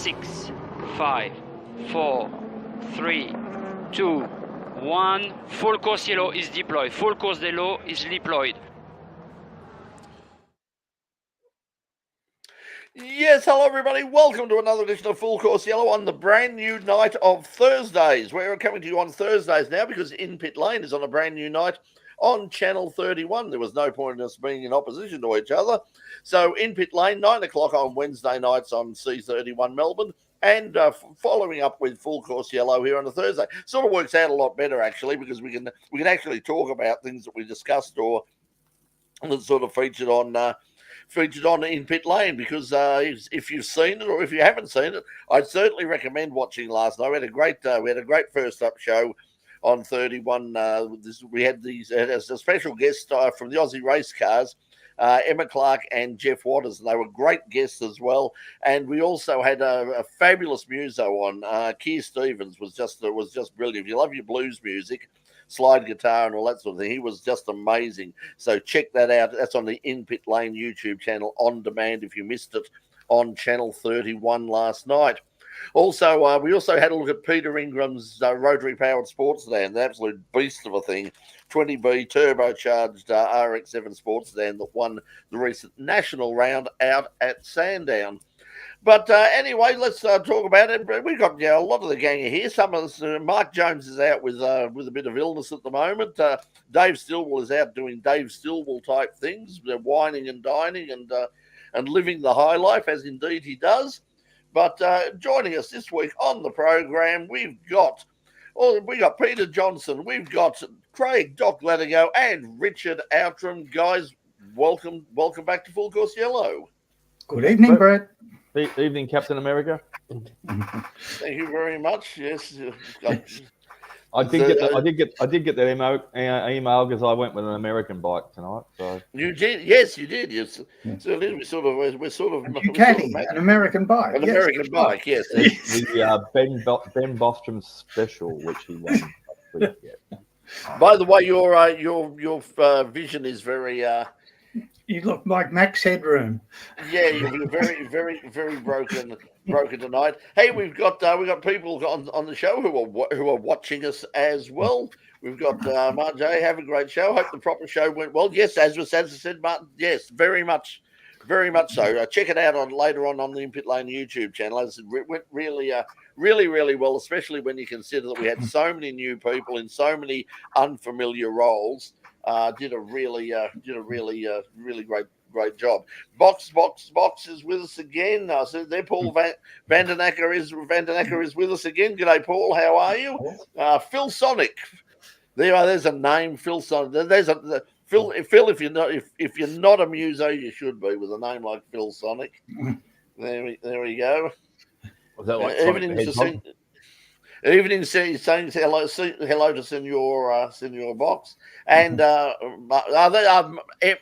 6, 5, 4, 3, 2, 1. Full course yellow is deployed. Full course yellow is deployed. Yes, hello everybody. Welcome to another edition of Full Course Yellow on the brand new night of Thursdays. We're coming to you on Thursdays now because In Pit Lane is on a brand new night on Channel 31. There was no point in us being in opposition to each other. So In Pit Lane, 9 o'clock on Wednesday nights on C31 Melbourne. And following up with Full Course Yellow here on a Thursday. Sort of works out a lot better actually because we can actually talk about things that we discussed or that sort of featured on In Pit Lane because if you've seen it or if you haven't seen it, I'd certainly recommend watching last night. We had a great first up show on 31. We had as a special guest from the Aussie race cars, Emma Clark and Jeff Waters, and they were great guests as well. And we also had a fabulous muso on. Keir Stevens was just brilliant. If you love your blues music, slide guitar and all that sort of thing, he was just amazing. So check that out. That's on the In Pit Lane YouTube channel on demand if you missed it on Channel 31 last night. Also, we also had a look at Peter Ingram's rotary powered sports sedan, the absolute beast of a thing, 20B turbocharged RX7 sports sedan that won the recent national round out at Sandown. But anyway, let's talk about it. We've got a lot of the gang are here. Some of us, Mark Jones is out with a bit of illness at the moment. Dave Stillwell is out doing Dave Stillwell type things, whining and dining and living the high life, as indeed he does. But joining us this week on the program, we got Peter Johnson, we've got Craig Doc Latigo and Richard Outram. Guys, welcome back to Full Course Yellow. Good evening, Brett. Evening, Captain America. Thank you very much. Yes, I did get that email because I went with an American bike tonight. So you did, yes, you did. Yes, so we're sort of an American bike. American bike, yes. The Ben Bostrom special, which he won. By the way, your vision is very. You look like Max Headroom. Yeah, you're very, very, very broken tonight. Hey, we've got people on the show who are watching us as well. We've got Marjay. Have a great show. Hope the proper show went well. Yes, as I said, Martin. Yes, very much so. Check it out later on the In Pit Lane YouTube channel. It went really well, especially when you consider that we had so many new people in so many unfamiliar roles. Did a really great job. Box is with us again. So there, Paul Vandenacker is with us again. G'day, Paul. How are you? Phil Sonic. There's a name, Phil Sonic. Phil. If you're not a muso, you should be with a name like Phil Sonic. There we go. Was that like Evening, saying hello to Senor Box, and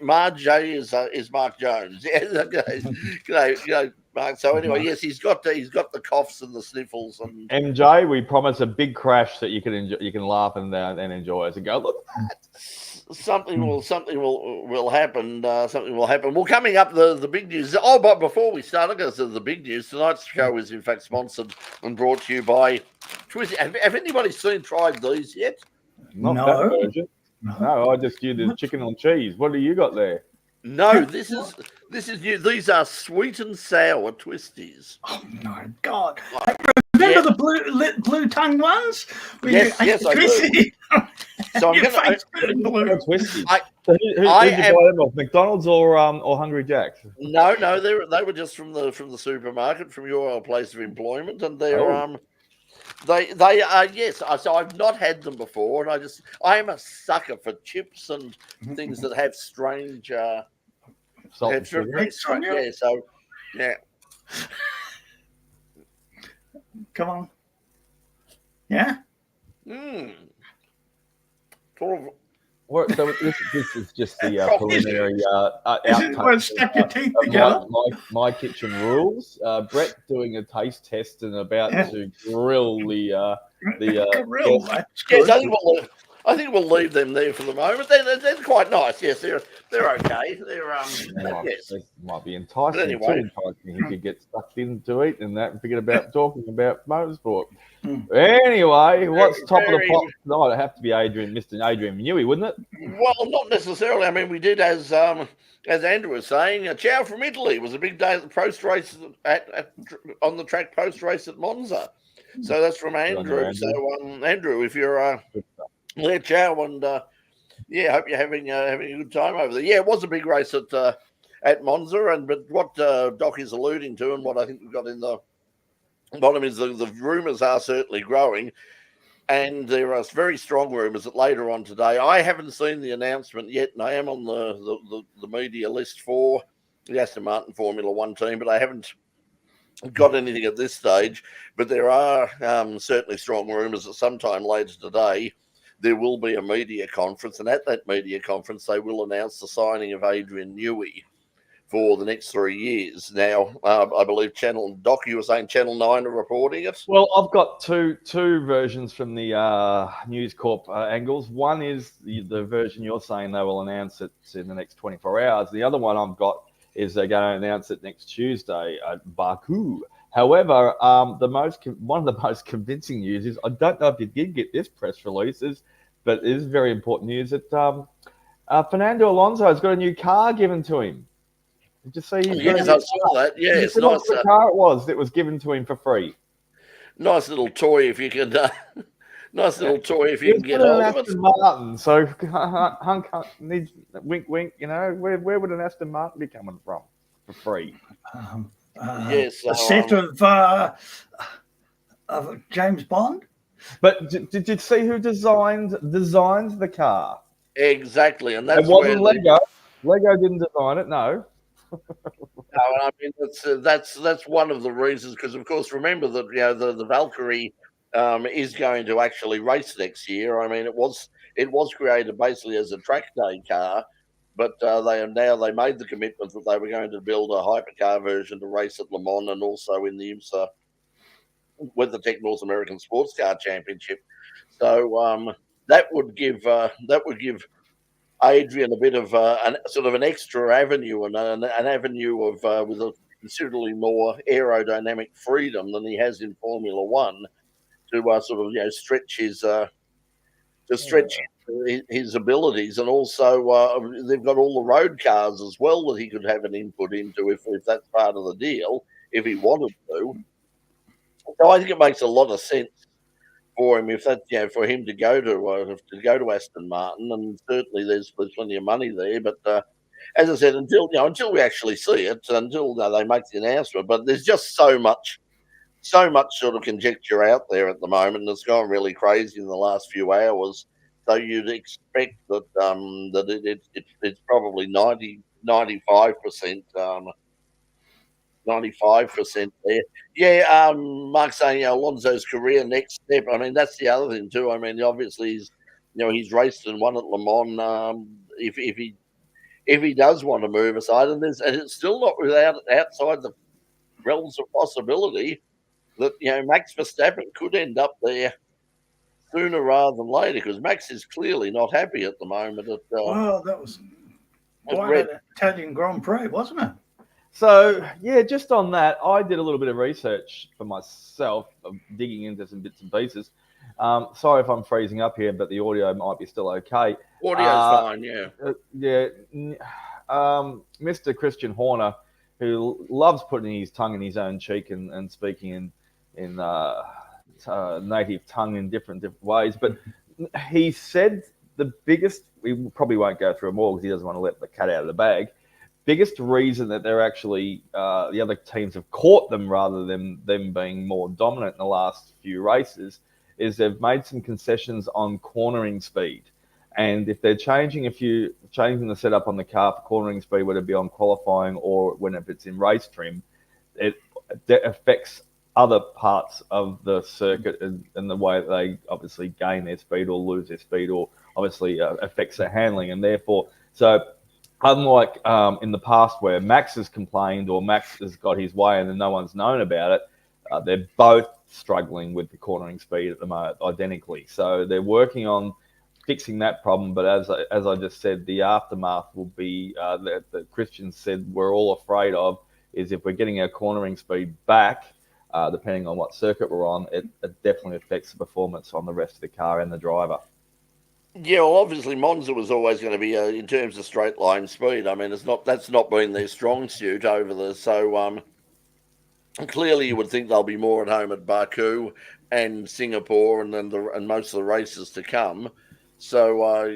Marjay is Mark Jones. Yes, okay. G'day, Mark. So anyway, yes, he's got the coughs and the sniffles. And MJ, we promise a big crash that you can laugh and enjoy as a go. Look at that. Something will happen. Something will happen. Well, coming up, the big news. Oh, but before we start, I'm going to say the big news. Tonight's show is in fact sponsored and brought to you by Twisty. Have anybody tried these yet? Not that version. No, I just do the chicken on cheese. What do you got there? No, this is new. These are sweet and sour twisties. Oh my God! Remember the blue tongue ones? Yes, I do. So I'm going to twisties. Who did you buy them off? McDonald's or Hungry Jack's? No, they were just from the supermarket, from your place of employment, and they're They are, yes. So I've not had them before, and I am a sucker for chips and things that have strange salt. Yeah, so yeah. Come on. Yeah. Sort of. So this is just the preliminary outcome Stuck your teeth together. My kitchen rules. Brett doing a taste test and about to grill the grill. Yes, I think we'll leave them there for the moment. They're quite nice. Yes, they're okay. They're yes. It might be enticing. But anyway. Too enticing. You could get sucked into it and that and forget about talking about motorsport. Anyway, what's top of the pop tonight? It'd have to be Mr. Adrian Newey, wouldn't it? Well, not necessarily. I mean, we did, as Andrew was saying, Ciao from Italy. It was a big day at the post race on the track post race at Monza. So that's from Andrew. So Andrew, if you're there, ciao, and yeah, hope you're having a good time over there. Yeah, it was a big race at Monza, but what Doc is alluding to, and what I think we've got in the bottom is the rumours are certainly growing, and there are very strong rumours that later on today. I haven't seen the announcement yet, and I am on the media list for the Aston Martin Formula One team, but I haven't got anything at this stage. But there are certainly strong rumours that sometime later today there will be a media conference, and at that media conference they will announce the signing of Adrian Newey for the next 3 years. Now, I believe Doc, you were saying Channel 9 are reporting it? Well, I've got two versions from the News Corp angles. One is the version you're saying they will announce it in the next 24 hours. The other one I've got is they're going to announce it next Tuesday at Baku. However, one of the most convincing news is, I don't know if you did get this press release, but it is very important news that Fernando Alonso has got a new car given to him. Did you see? Yes, I saw that. Yes, nice. What car it was that was given to him for free. Nice little toy if you can. Nice little toy if you can get hold of it. Aston Martin. So, Hunk needs wink, wink. You know, where would an Aston Martin be coming from for free? Yes, a set of James Bond. But did you see who designed the car? Exactly, and that's wasn't Lego. Lego didn't design it. No. No, I mean that's one of the reasons, because of course remember that the Valkyrie is going to actually race next year. I mean it was created basically as a track day car, but they made the commitment that they were going to build a hypercar version to race at Le Mans and also in the IMSA WeatherTech North American Sports Car Championship. So that would give Adrian a bit of an extra avenue and an avenue of with a considerably more aerodynamic freedom than he has in Formula One to stretch his abilities, and also they've got all the road cars as well that he could have an input into if that's part of the deal if he wanted to. So I think it makes a lot of sense for him if that for him to go to Aston Martin, and certainly there's plenty of money there. But as I said, until we actually see it, until they make the announcement, but there's just so much sort of conjecture out there at the moment, and it's gone really crazy in the last few hours. So you'd expect that it's probably 95%. 95% there. Yeah, Mark saying Alonso's career next step. I mean, that's the other thing too. I mean, obviously he's raced and won at Le Mans. If he does want to move aside, and it's still not outside the realms of possibility that Max Verstappen could end up there sooner rather than later, because Max is clearly not happy at the moment. Well, that was quite an Italian Grand Prix, wasn't it? So, yeah, just on that, I did a little bit of research for myself, digging into some bits and pieces. Sorry if I'm freezing up here, but the audio might be still okay. Audio's fine, yeah. Mr. Christian Horner, who loves putting his tongue in his own cheek and speaking in native tongue in different ways, but he said the biggest, we probably won't go through them all because he doesn't want to let the cat out of the bag, biggest reason that they're actually the other teams have caught them rather than them being more dominant in the last few races is they've made some concessions on cornering speed. And if they're changing the setup on the car for cornering speed, whether it be on qualifying or if it's in race trim, it affects other parts of the circuit and the way that they obviously gain their speed or lose their speed, or obviously affects their handling. And therefore, so unlike in the past where Max has complained or Max has got his way and then no one's known about it, they're both struggling with the cornering speed at the moment identically. So they're working on fixing that problem. But as I just said, the aftermath will be that Christian said we're all afraid of is if we're getting our cornering speed back, depending on what circuit we're on, it definitely affects the performance on the rest of the car and the driver. Yeah, well, obviously Monza was always going to be in terms of straight line speed. I mean, that's not been their strong suit over there. So clearly, you would think they'll be more at home at Baku and Singapore, and then and most of the races to come. So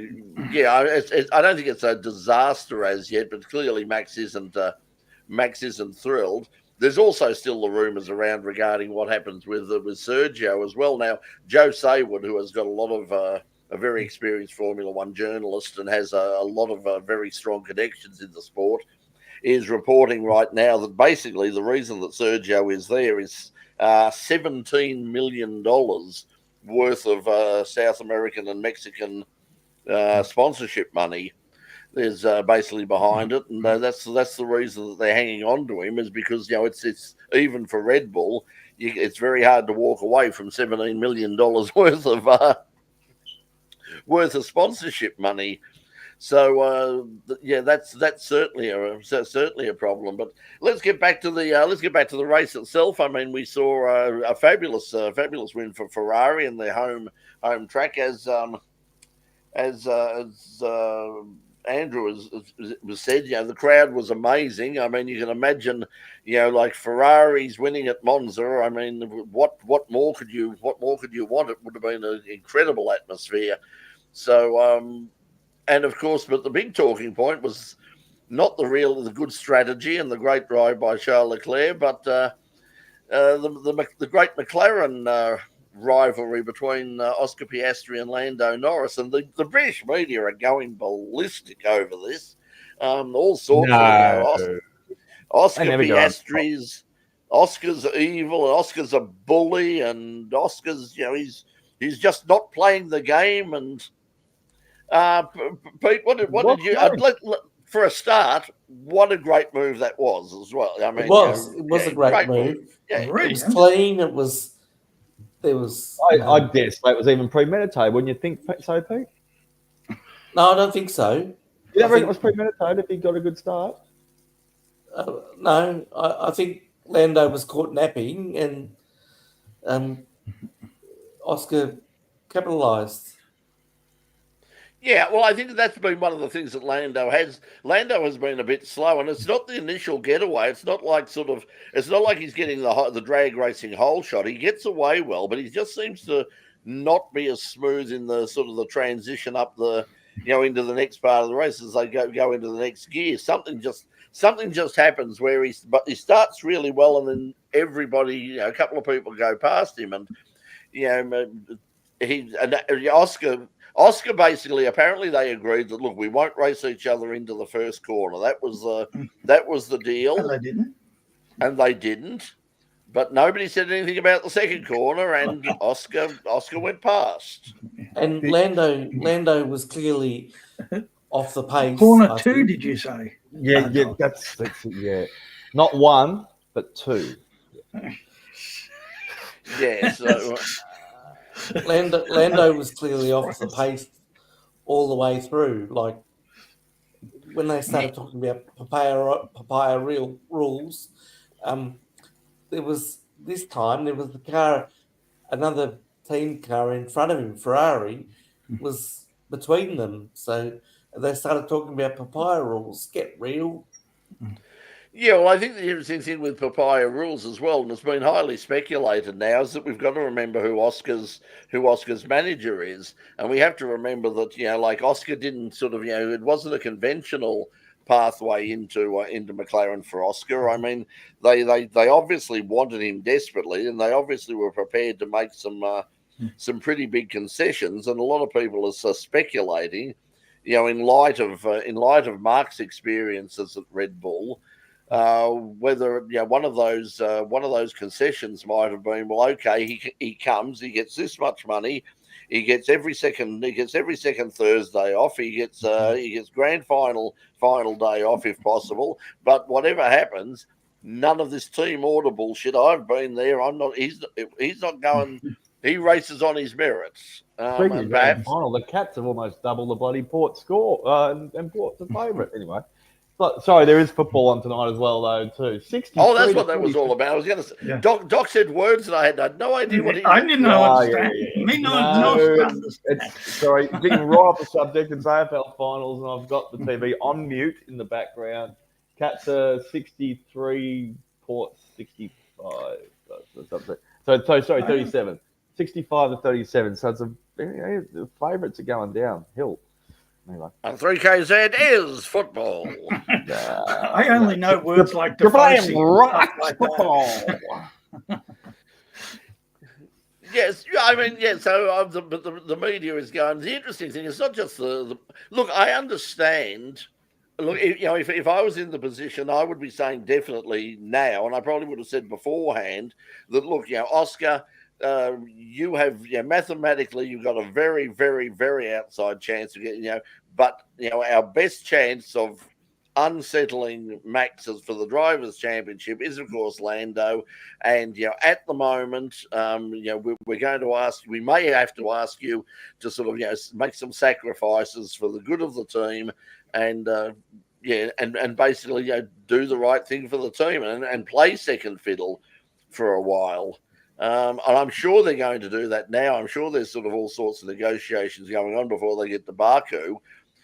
yeah, I don't think it's a disaster as yet, but clearly Max isn't thrilled. There's also still the rumours around regarding what happens with Sergio as well. Now, Joe Saywood, who has got a lot of a very experienced Formula One journalist and has a lot of very strong connections in the sport, is reporting right now that basically the reason that Sergio is there is $17 million worth of South American and Mexican sponsorship money is basically behind it, and that's the reason that they're hanging on to him, is because it's even for Red Bull, it's very hard to walk away from $17 million worth of sponsorship money. So yeah, that's certainly a problem. But let's get back to the race itself. I mean, we saw a fabulous win for Ferrari in their home track, as Andrew was said. The crowd was amazing. I mean, you can imagine, like Ferrari's winning at Monza. I mean, what more could you want? It would have been an incredible atmosphere. So, and of course, but the big talking point was not the good strategy and the great drive by Charles Leclerc, but the great McLaren rivalry between Oscar Piastri and Lando Norris, and the British media are going ballistic over this. All sorts of Oscar Piastri's Oscar's evil, and Oscar's a bully, and Oscar's he's just not playing the game. And Pete, what did you? For a start, what a great move that was as well. I mean, it was a great move. Yeah, it was clean. It was. There was. I dare say it was even premeditated. Wouldn't you think so, Pete? No, I don't think so. You don't reckon it was premeditated if he got a good start? No, I think Lando was caught napping, and Oscar capitalised. Yeah, well, I think that's been one of the things that Lando has. Lando has been a bit slow, and it's not the initial getaway. It's not like he's getting the drag racing hole shot. He gets away well, but he just seems to not be as smooth in the sort of the transition up the into the next part of the race as they go into the next gear. Something just happens where he starts really well, and then everybody, a couple of people go past him, and Oscar basically, apparently they agreed that, look, we won't race each other into the first corner. That was the deal. And they didn't. But nobody said anything about the second corner, and Oscar went past. And Lando was clearly off the pace. Corner two, did you say? Yeah, that's yeah. Not one, but two. Yeah, so Lando was clearly off the pace all the way through. Like when they started talking about papaya real rules, there was the car, another team car in front of him, Ferrari, was between them. So they started talking about papaya rules. Get real. Yeah, well, I think the interesting thing with papaya rules as well, and it's been highly speculated now, is that we've got to remember who Oscar's manager is, and we have to remember that like Oscar didn't sort of it wasn't a conventional pathway into McLaren for Oscar. I mean, they obviously wanted him desperately, and they obviously were prepared to make some pretty big concessions, and a lot of people are speculating, in light of Mark's experiences at Red Bull. Whether one of those concessions might have been, well, okay, he comes, he gets this much money, he gets every second Thursday off, he gets grand final day off if possible, but whatever happens, none of this team order bullshit. I've been there. I'm not. He's not going He races on his merits. Speaking And of grand perhaps, final, the Cats have almost doubled the bloody Port score, and Port's a favourite anyway. But sorry, there is football on tonight as well, though, too. 63 oh, that's what that was all about. I was going to say, Yeah. Doc said words and I had no idea what he I didn't know Oh, understand. yeah. Me no No, understand. sorry, getting right off the subject. It's AFL finals, and I've got the TV on mute in the background. Cats are 63, Port 65. So sorry, 37. 65 to 37. So it's the favourites are going downhill. Anyway. on 3KZ is football. I only know words like You're playing defacing. rock Like football. Yes, I mean, yeah. So the media is going. The interesting thing is not just the look. I understand. Look, if I was in the position, I would be saying definitely now, and I probably would have said beforehand that look, Oscar, you have mathematically you've got a very, very, very outside chance of getting but our best chance of unsettling Maxes for the Drivers' Championship is, of course, Lando. And, at the moment, we're going to ask, we may have to ask you to sort of, make some sacrifices for the good of the team and, and basically, do the right thing for the team and play second fiddle for a while. And I'm sure they're going to do that now. I'm sure there's sort of all sorts of negotiations going on before they get to Baku.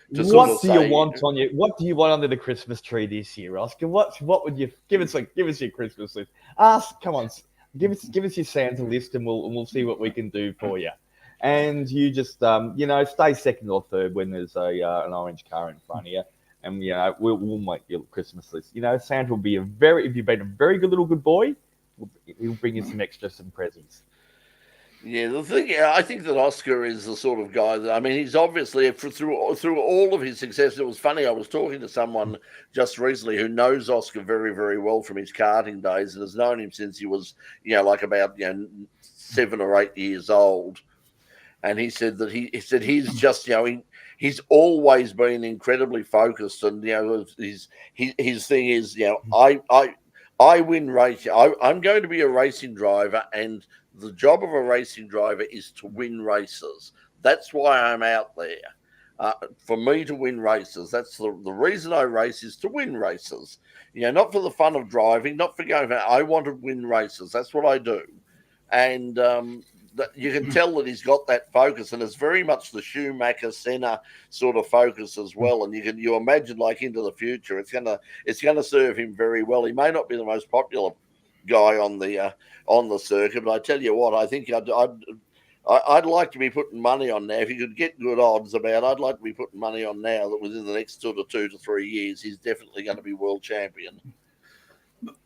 What do you want under the Christmas tree this year, Oscar? What would you give us your Christmas list? Come on, give us your Santa list, and we'll see what we can do for you. And you just stay second or third when there's an orange car in front of you, and we'll make your Christmas list. Santa will be if you've been a very good boy, he'll bring you some presents. Yeah, the thing, I think that Oscar is the sort of guy that, he's obviously through all of his success. It was funny, I was talking to someone just recently who knows Oscar very, very well from his karting days and has known him since he was, like about 7 or 8 years old. And he said that he's just, he's always been incredibly focused, and his thing is, I win racing. I'm going to be a racing driver, and the job of a racing driver is to win races. That's why I'm out there. For me to win races. That's the reason I race is to win races. Not for the fun of driving, not for going. I want to win races. That's what I do. And you can tell that he's got that focus, and it's very much the Schumacher Senna sort of focus as well. And you imagine, like, into the future, it's gonna serve him very well. He may not be the most popular guy on the circuit, but I tell you what, I think I'd like to be putting money on now. If you could get good odds about, I'd like to be putting money on now that within the next sort of 2 to 3 years, he's definitely going to be world champion.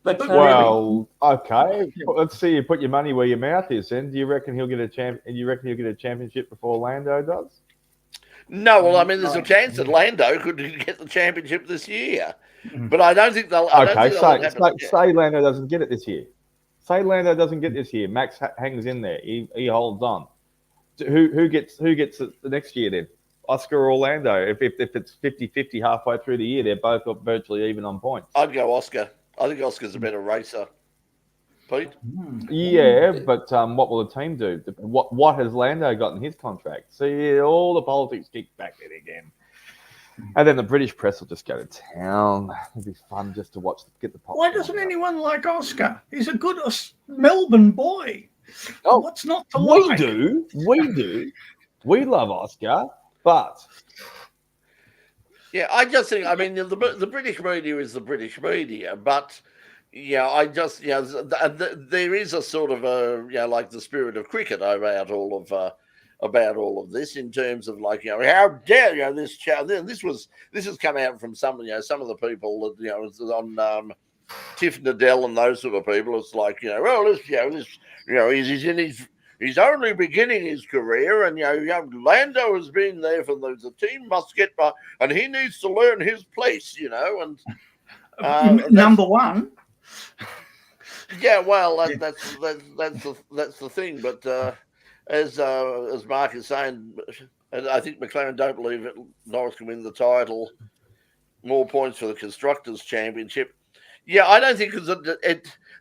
Well, okay. Let's see. You put your money where your mouth is. Then, do you reckon he'll get a championship before Lando does? No, well, there's a chance that Lando could get the championship this year, but I don't think they'll. Say Lando doesn't get it this year. Say Lando doesn't get this year. Max hangs in there. He holds on. Who gets it the next year then? Oscar or Orlando? If it's 50-50 halfway through the year, they're both virtually even on points. I'd go Oscar. I think Oscar's a better racer. Pete? Yeah, but what will the team do? What has Lando got in his contract? See, all the politics kick back in again. And then the British press will just go to town. It'll be fun just to watch get the pop. Why doesn't anyone like Oscar? He's a good Melbourne boy. Oh, what's not to like? We do. We love Oscar, but yeah, I just think the British media is the British media, but I just there is a sort of a like the spirit of cricket about all of this in terms of like how dare this child. This has come out from some of the people that on Tiff Nadell and those sort of people. It's like he's only beginning his career, and Lando has been there for the team must get by, and he needs to learn his place, and number one. Yeah, well, that's the thing, but. As Mark is saying, I think McLaren don't believe it. Norris can win the title. More points for the Constructors' Championship. Yeah, I don't think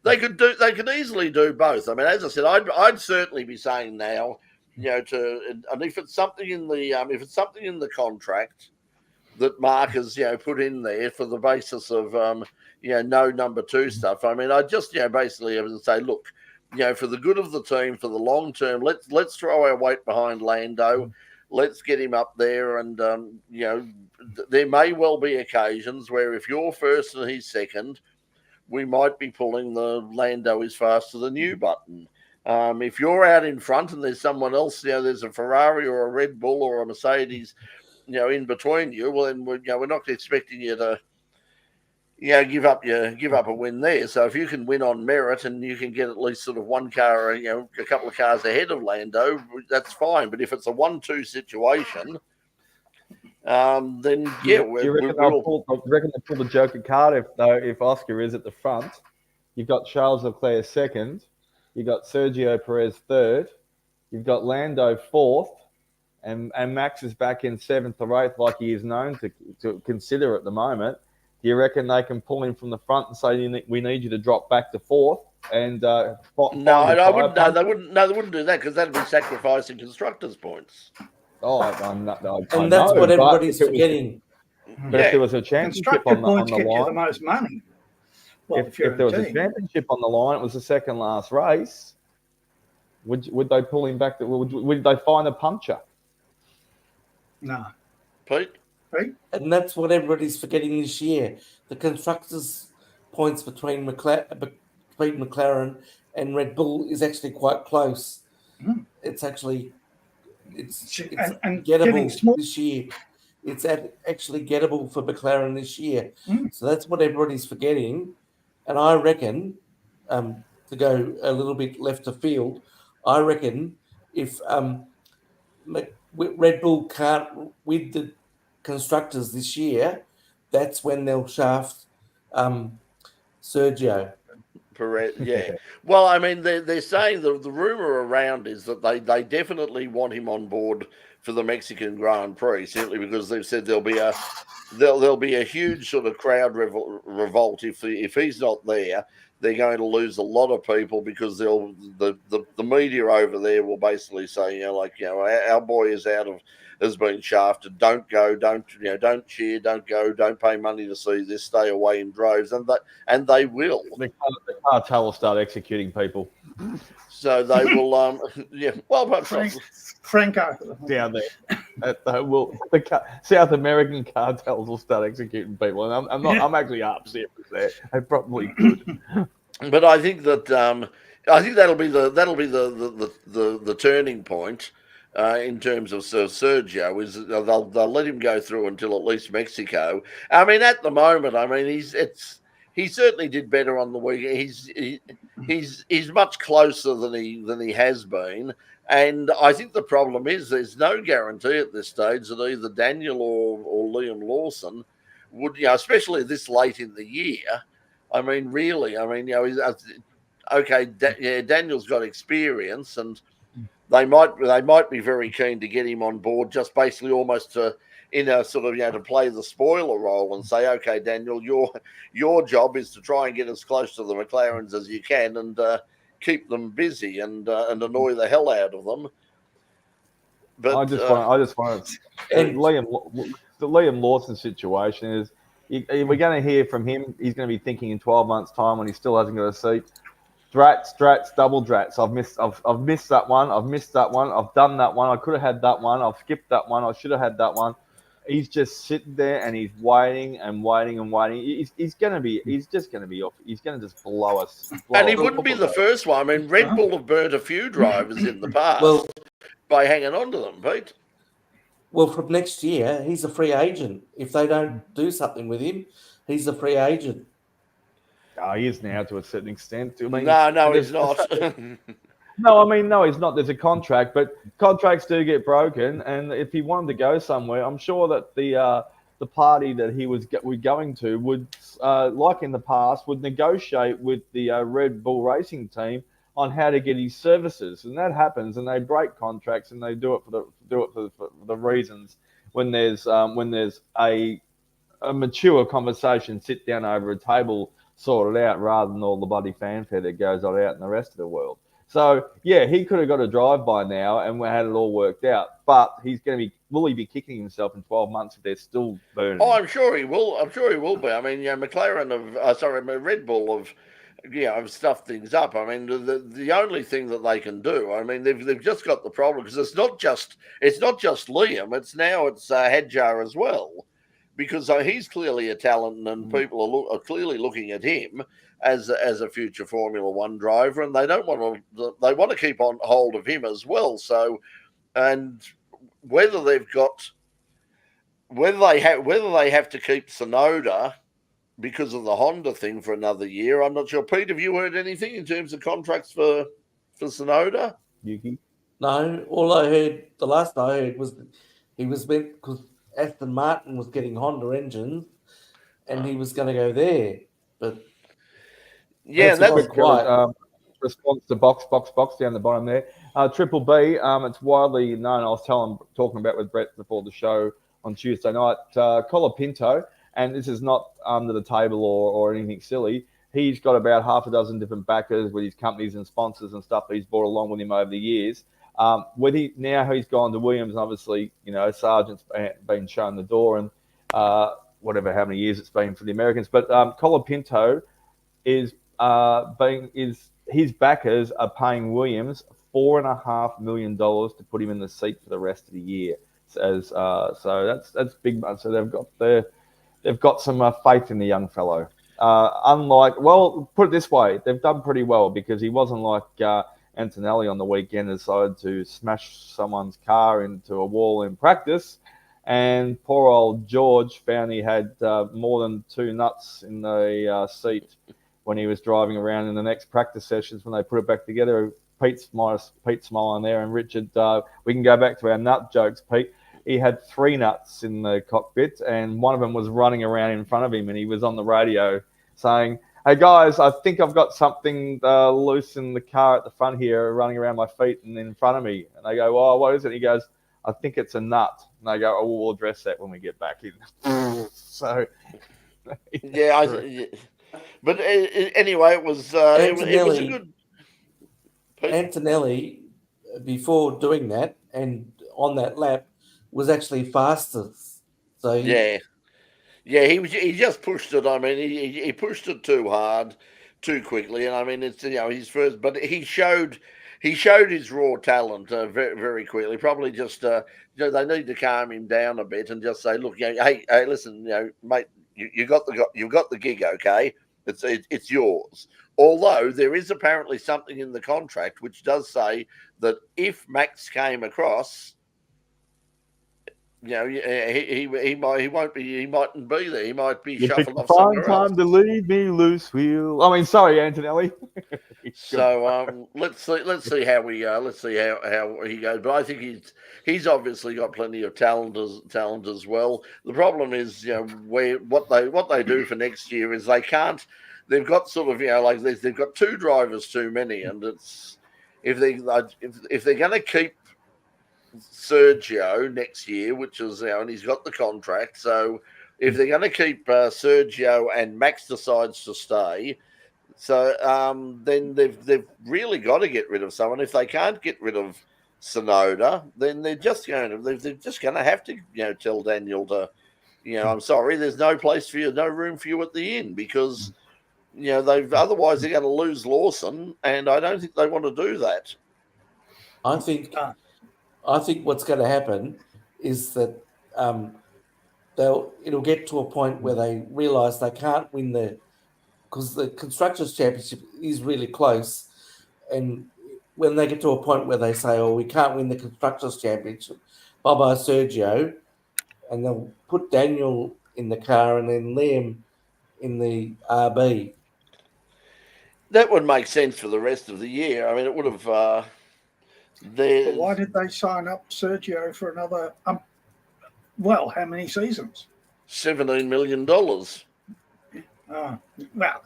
they could easily do both. I mean, as I said, I'd certainly be saying now, and if it's something in the contract that Mark has put in there for the basis of no number two stuff. I mean, I just basically have to say, look, for the good of the team, for the long term, let's throw our weight behind Lando. Let's get him up there, and there may well be occasions where if you're first and he's second, we might be pulling the Lando is faster than you button. If you're out in front and there's someone else, there's a Ferrari or a Red Bull or a Mercedes, in between you, well, then we're not expecting you to, give up a win there. So if you can win on merit and you can get at least sort of one car, a couple of cars ahead of Lando, that's fine. But if it's a 1-2 situation, then do you reckon they'll pull the Joker card if Oscar is at the front? You've got Charles Leclerc second, you've got Sergio Perez third, you've got Lando fourth, and Max is back in seventh or eighth, like he is known to consider at the moment. Do you reckon they can pull him from the front and say, we need you to drop back to fourth? And no, they wouldn't do that, because that'd be sacrificing constructors' points. Oh, and that's what everybody's forgetting. But if there was a championship on the line, get you the most money. Well, if there was a championship on the line, it was the second last race. Would they pull him back? Would they find a puncture? No. Pete? And that's what everybody's forgetting this year. The constructors' points between McLaren and Red Bull is actually quite close. Mm. It's actually and gettable this year. It's actually gettable for McLaren this year. Mm. So that's what everybody's forgetting. And I reckon, to go a little bit left of field, I reckon if Red Bull can't with the constructors this year, that's when they'll shaft Sergio. Correct. Yeah. Well, I mean, they're saying the rumor around is that they definitely want him on board for the Mexican Grand Prix, simply because they've said there'll be a huge sort of crowd revolt if he's not there. They're going to lose a lot of people, because the media over there will basically say, our boy has been shafted. Don't go. Don't cheer. Don't go. Don't pay money to see this. Stay away in droves, and they will. The cartel will start executing people. So they will. Well, perhaps Franco down there. The South American cartels will start executing people, and I'm actually upset with that. They probably could. But I think that that'll be the turning point in terms of Sergio. Is they'll let him go through until at least Mexico. I mean, at the moment, he certainly did better on the weekend. He's much closer than he has been. And I think the problem is there's no guarantee at this stage that either Daniel or Liam Lawson would, especially this late in the year. I mean, really, Daniel's got experience, and they might be very keen to get him on board, just basically almost to play the spoiler role and say, okay, Daniel, your job is to try and get as close to the McLarens as you can, and keep them busy and annoy the hell out of them. But I just want the Liam Lawson situation is, we're going to hear from him. He's going to be thinking in 12 months' time, when he still hasn't got a seat. Drats, double drats. I've missed that one. I've missed that one. I've done that one. I could have had that one. I've skipped that one. I should have had that one. He's just sitting there and he's waiting and waiting and waiting. He's just going to be off. He's going to just blow us. And he wouldn't be the first one. I mean, Red Bull have burnt a few drivers in the past by hanging on to them, Pete. Well, from next year, he's a free agent. If they don't do something with him, he's a free agent. Oh, he is now to a certain extent. I mean, no, he's not. No, he's not. There's a contract, but contracts do get broken. And if he wanted to go somewhere, I'm sure that the party that he was going to would, like in the past, would negotiate with the Red Bull racing team on how to get his services, and that happens. And they break contracts, and they do it for the reasons when there's a mature conversation, sit down over a table sorted out rather than all the bloody fanfare that goes on out in the rest of the world. So, yeah, he could have got a drive by now and we had it all worked out. But will he be kicking himself in 12 months if they're still burning? Oh, I'm sure he will. I'm sure he will be. I mean, McLaren Red Bull have stuffed things up. I mean, the only thing that they can do, I mean, they've just got the problem because it's not just Liam. It's Hadjar as well, because he's clearly a talent and people are clearly looking at him as a future Formula One driver, and they want to keep on hold of him as well. So, and whether they have to keep Tsunoda because of the Honda thing for another year, I'm not sure. Pete, have you heard anything in terms of contracts for Tsunoda? Yuki? No, all I heard, the last I heard was that he was meant, because Aston Martin was getting Honda engines and he was going to go there. But yeah, that's quiet. Response to box down the bottom there. Triple B, it's widely known. I was talking about with Brett before the show on Tuesday night. Colapinto, and this is not under the table or anything silly. He's got about half a dozen different backers with his companies and sponsors and stuff that he's brought along with him over the years. Now he's gone to Williams, and obviously, Sargent's been shown the door, and how many years it's been for the Americans. But Colapinto his backers are paying Williams $4.5 million to put him in the seat for the rest of the year. So that's big money. So they've got some faith in the young fellow. Put it this way, they've done pretty well because he wasn't like Antonelli on the weekend decided to smash someone's car into a wall in practice. And poor old George found he had more than 2 nuts in the seat when he was driving around in the next practice sessions when they put it back together. Pete's smiling there, and Richard, we can go back to our nut jokes, Pete. He had 3 nuts in the cockpit, and one of them was running around in front of him, and he was on the radio saying, "Hey guys, I think I've got something loose in the car at the front here, running around my feet and in front of me." And they go, "Oh, what is it?" And he goes, "I think it's a nut." And they go, "Oh, we'll address that when we get back in." So, yeah, but anyway, it was a good. Antonelli, before doing that and on that lap, was actually fastest. So he just pushed it. I mean, he pushed it too hard, too quickly, and I mean it's his first, but he showed his raw talent very, very quickly. Probably just they need to calm him down a bit and just say, look, hey, listen, mate, you've got the gig, okay? It's yours. Although there is apparently something in the contract which does say that if Max came across, he won't be. He mightn't be there. He might be shuffled off somewhere else. Time to leave me loose, wheel. I mean, sorry, Antonelli. So let's see how he goes. But I think he's obviously got plenty of talent as well. The problem is, what they do for next year is they can't. They've got sort of they've got 2 drivers too many, and it's if they're going to keep Sergio next year, which is and he's got the contract. So if they're going to keep Sergio and Max decides to stay, so then they've really got to get rid of someone. If they can't get rid of Tsunoda, then they're just going to have to tell Daniel to I'm sorry, there's no place for you, no room for you at the inn, because otherwise they're going to lose Lawson, and I don't think they want to do that. I think what's going to happen is that it'll get to a point where they realise they can't win because the Constructors' Championship is really close, and when they get to a point where they say, "Oh, we can't win the Constructors' Championship, bye-bye Sergio," and they'll put Daniel in the car and then Liam in the RB. That would make sense for the rest of the year. I mean, it would have. But why did they sign up Sergio for another? How many seasons? $17 million. Well,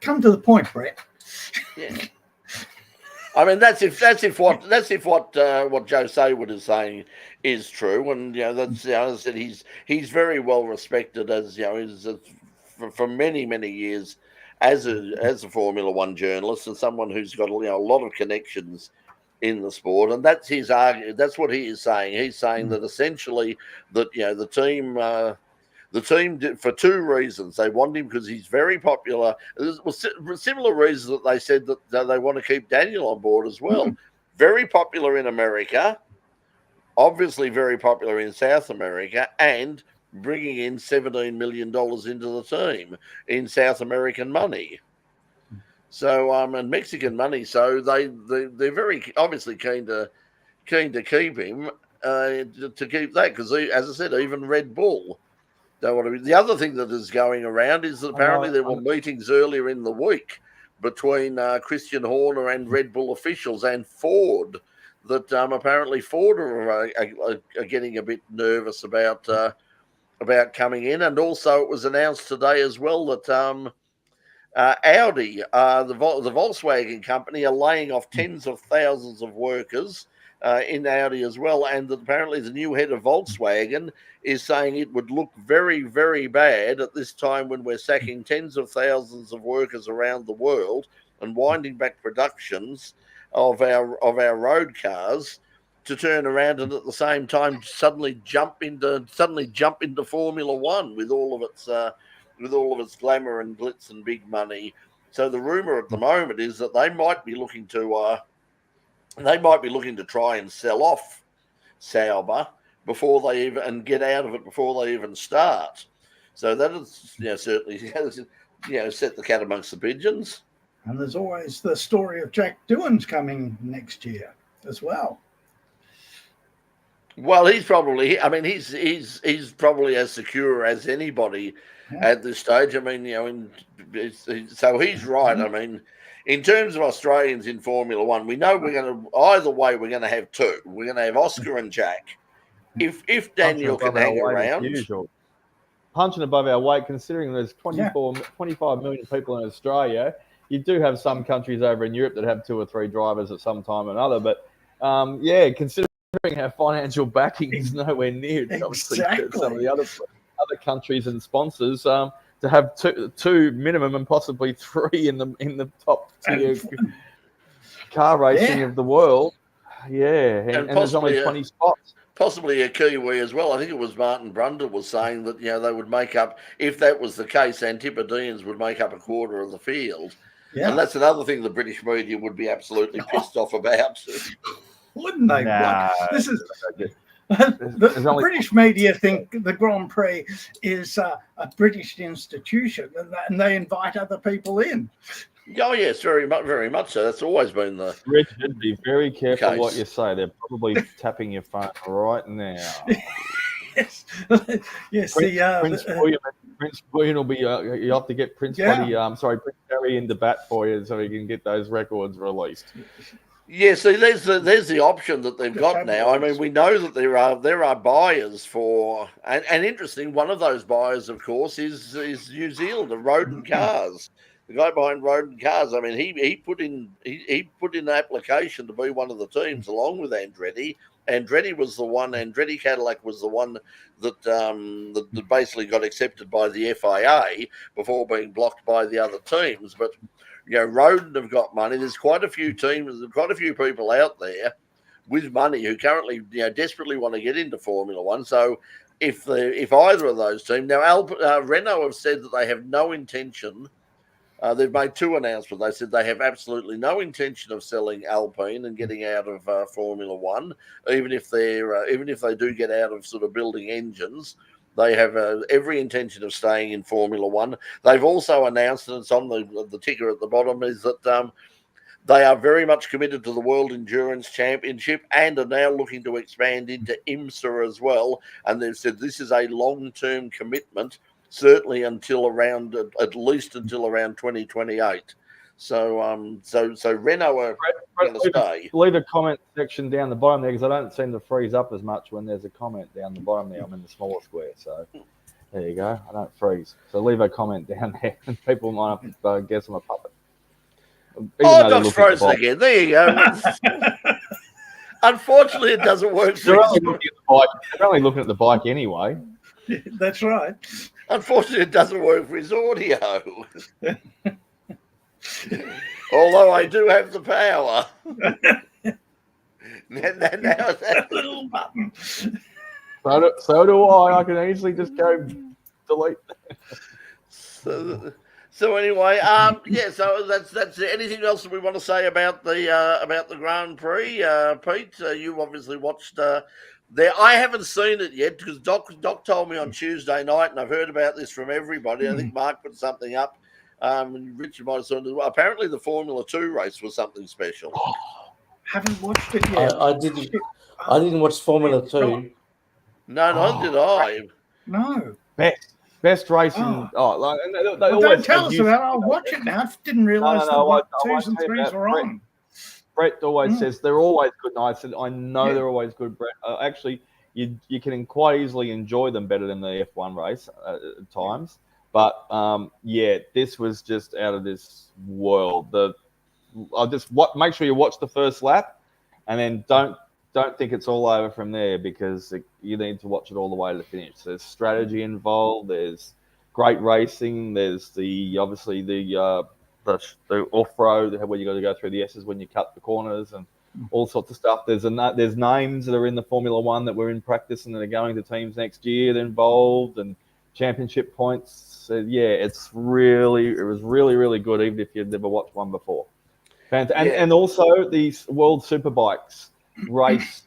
come to the point, Brett. Yeah. I mean, that's if what Joe Saywood is saying is true, and as I said, he's very well respected as for many, many years as a Formula One journalist and someone who's got a lot of connections in the sport, and that's his argument. That's what he is saying. He's saying that essentially that the team did, for two reasons. They want him because he's very popular. Similar reasons that they said that they want to keep Daniel on board as well. Very popular in America, obviously very popular in South America, and bringing in $17 million into the team in South American money. So and Mexican money. So they're very obviously keen to keep him to keep that because as I said, even Red Bull don't want to be. The other thing that is going around is that apparently there were meetings earlier in the week between Christian Horner and Red Bull officials and Ford that apparently Ford are getting a bit nervous about coming in, and also it was announced today as well that Audi, the Volkswagen company, are laying off tens of thousands of workers in Audi as well, and that apparently the new head of Volkswagen is saying it would look very, very bad at this time when we're sacking tens of thousands of workers around the world and winding back productions of our road cars to turn around and at the same time suddenly jump into Formula One with all of its glamour and glitz and big money. So the rumor at the moment is that they might be looking to try and sell off Sauber before they even get out of it before they even start. So that is certainly set the cat amongst the pigeons. And there's always the story of Jack Doohan's coming next year as well. Well, he's probably probably as secure as anybody at this stage. I mean, so he's right. I mean, in terms of Australians in Formula One, we know we're going to have two. We're going to have Oscar and Jack. If Daniel can hang around. Punching above our weight, considering there's 25 million people in Australia. You do have some countries over in Europe that have two or three drivers at some time or another. But, considering our financial backing is nowhere near obviously some of the other countries and sponsors, to have two minimum and possibly three in the top tier car racing of the world. Yeah, and there's only 20 spots. Possibly a Kiwi as well. I think it was Martin Brundle was saying that they would make up, if that was the case, Antipodeans would make up a quarter of the field. Yeah. And that's another thing the British media would be absolutely pissed off about. Wouldn't they? This is the British media think the Grand Prix is a British institution, and they invite other people in. Oh yes, very much so. That's always been the. Richard, be very careful case. What you say. They're probably tapping your phone right now. Yes. Prince William will be. You have to get Prince Harry into bat for you so he can get those records released. Yeah, see, there's the option that they've got now. I mean, we know that there are buyers for, and interesting. One of those buyers, of course, is New Zealand, the Roden Cars. The guy behind Roden Cars. I mean, he put in an application to be one of the teams along with Andretti. Andretti Cadillac was the one that basically got accepted by the FIA before being blocked by the other teams. But Roden have got money. There's quite a few teams, quite a few people out there with money who currently desperately want to get into Formula One. So if either of those teams now, Renault have said that they have no intention. They've made two announcements. They said they have absolutely no intention of selling Alpine and getting out of Formula One, even if they do get out of sort of building engines. They have every intention of staying in Formula One. They've also announced, and it's on the ticker at the bottom, is that they are very much committed to the World Endurance Championship and are now looking to expand into IMSA as well. And they've said this is a long-term commitment, certainly at least until around 2028. So Renault are going to stay. Leave a comment section down the bottom there because I don't seem to freeze up as much when there's a comment down the bottom there. I'm in the smaller square, so there you go. I don't freeze. So leave a comment down there, and people might guess I'm a puppet. Doc's frozen again. There you go. Unfortunately, it doesn't work. They're only looking at the bike anyway. That's right. Unfortunately, it doesn't work for his audio. Although I do have the power. now Little button. So do I. I can easily just go delete. So anyway, yeah. So that's it. Anything else that we want to say about the Grand Prix, Pete? You obviously watched there. I haven't seen it yet because Doc told me on Tuesday night, and I've heard about this from everybody. I think Mark put something up. And Richard might have seen it as well. Apparently, the Formula 2 race was something special. Haven't watched it yet. I didn't watch Formula 2. No, neither did I. No. Best racing. They always don't tell us about it. I'll watch it now. I didn't realise that twos and threes were on. Brett always says they're always good. And I said, I know they're always good, Brett. Actually, you can quite easily enjoy them better than the F1 race at times. But, this was just out of this world. Make sure you watch the first lap and then don't think it's all over from there because you need to watch it all the way to the finish. There's strategy involved. There's great racing. There's the off-road where you got to go through the S's when you cut the corners and all sorts of stuff. There's names that are in the Formula One that were in practice and that are going to teams next year. They're involved and championship points. So it was really, really good, even if you'd never watched one before. And also the World Superbikes race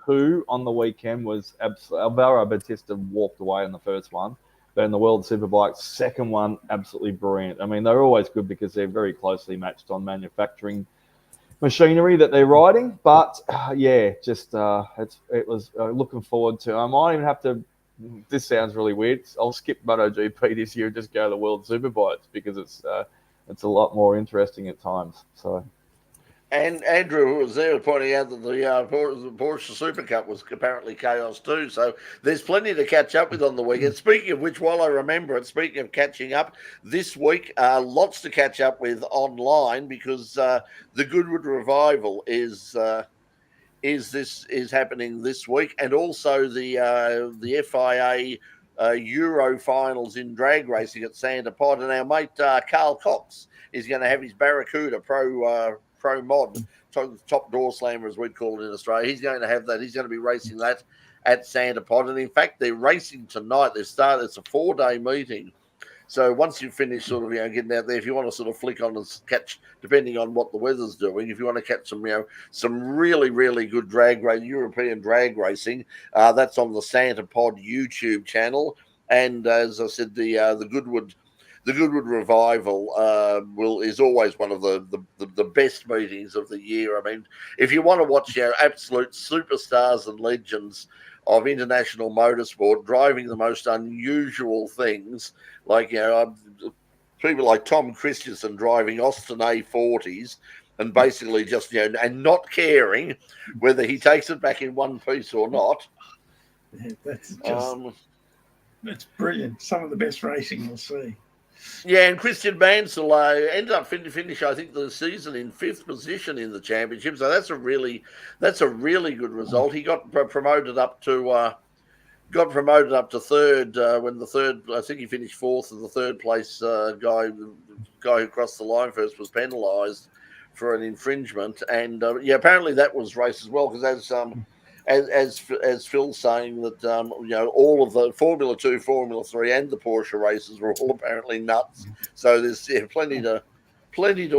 2 on the weekend was absolutely. Alvaro Bautista walked away in the first one, but in the World Superbikes second one, absolutely brilliant. I mean, they're always good because they're very closely matched on manufacturing machinery that they're riding. But it was looking forward to. I might even have to. This sounds really weird. I'll skip MotoGP this year and just go to the World Superbikes because it's a lot more interesting at times. So. And Andrew was there pointing out that the Porsche Super Cup was apparently chaos too. So there's plenty to catch up with on the weekend. Speaking of which, while I remember it, speaking of catching up, this week, lots to catch up with online because the Goodwood Revival is happening this week, and also the FIA Euro finals in drag racing at Sandown. And our mate Carl Cox is going to have his Barracuda Pro Mod, top door slammer as we'd call it in Australia. He's going to have that. He's going to be racing that at Sandown. And in fact, they're racing tonight. It's a 4-day meeting. So once you finish sort of, getting out there, if you want to sort of flick on and catch, depending on what the weather's doing, if you want to catch some really, really good European drag racing, that's on the Santa Pod YouTube channel. And as I said, the Goodwood Revival is always one of the best meetings of the year. I mean, if you want to watch absolute superstars and legends of international motorsport driving the most unusual things, like people like Tom Christensen driving Austin A40s and basically just and not caring whether he takes it back in one piece or not. That's just that's brilliant. Some of the best racing you'll see. Yeah, and Christian Mansell ended up finish, I think, the season in 5th position in the championship. So that's a really good result. He got promoted up to third when the third. I think he finished 4th, and the third place guy who crossed the line first was penalised for an infringement. And apparently that was race as well because as Phil's saying that all of the Formula 2, Formula 3 and the Porsche races were all apparently nuts. So there's plenty to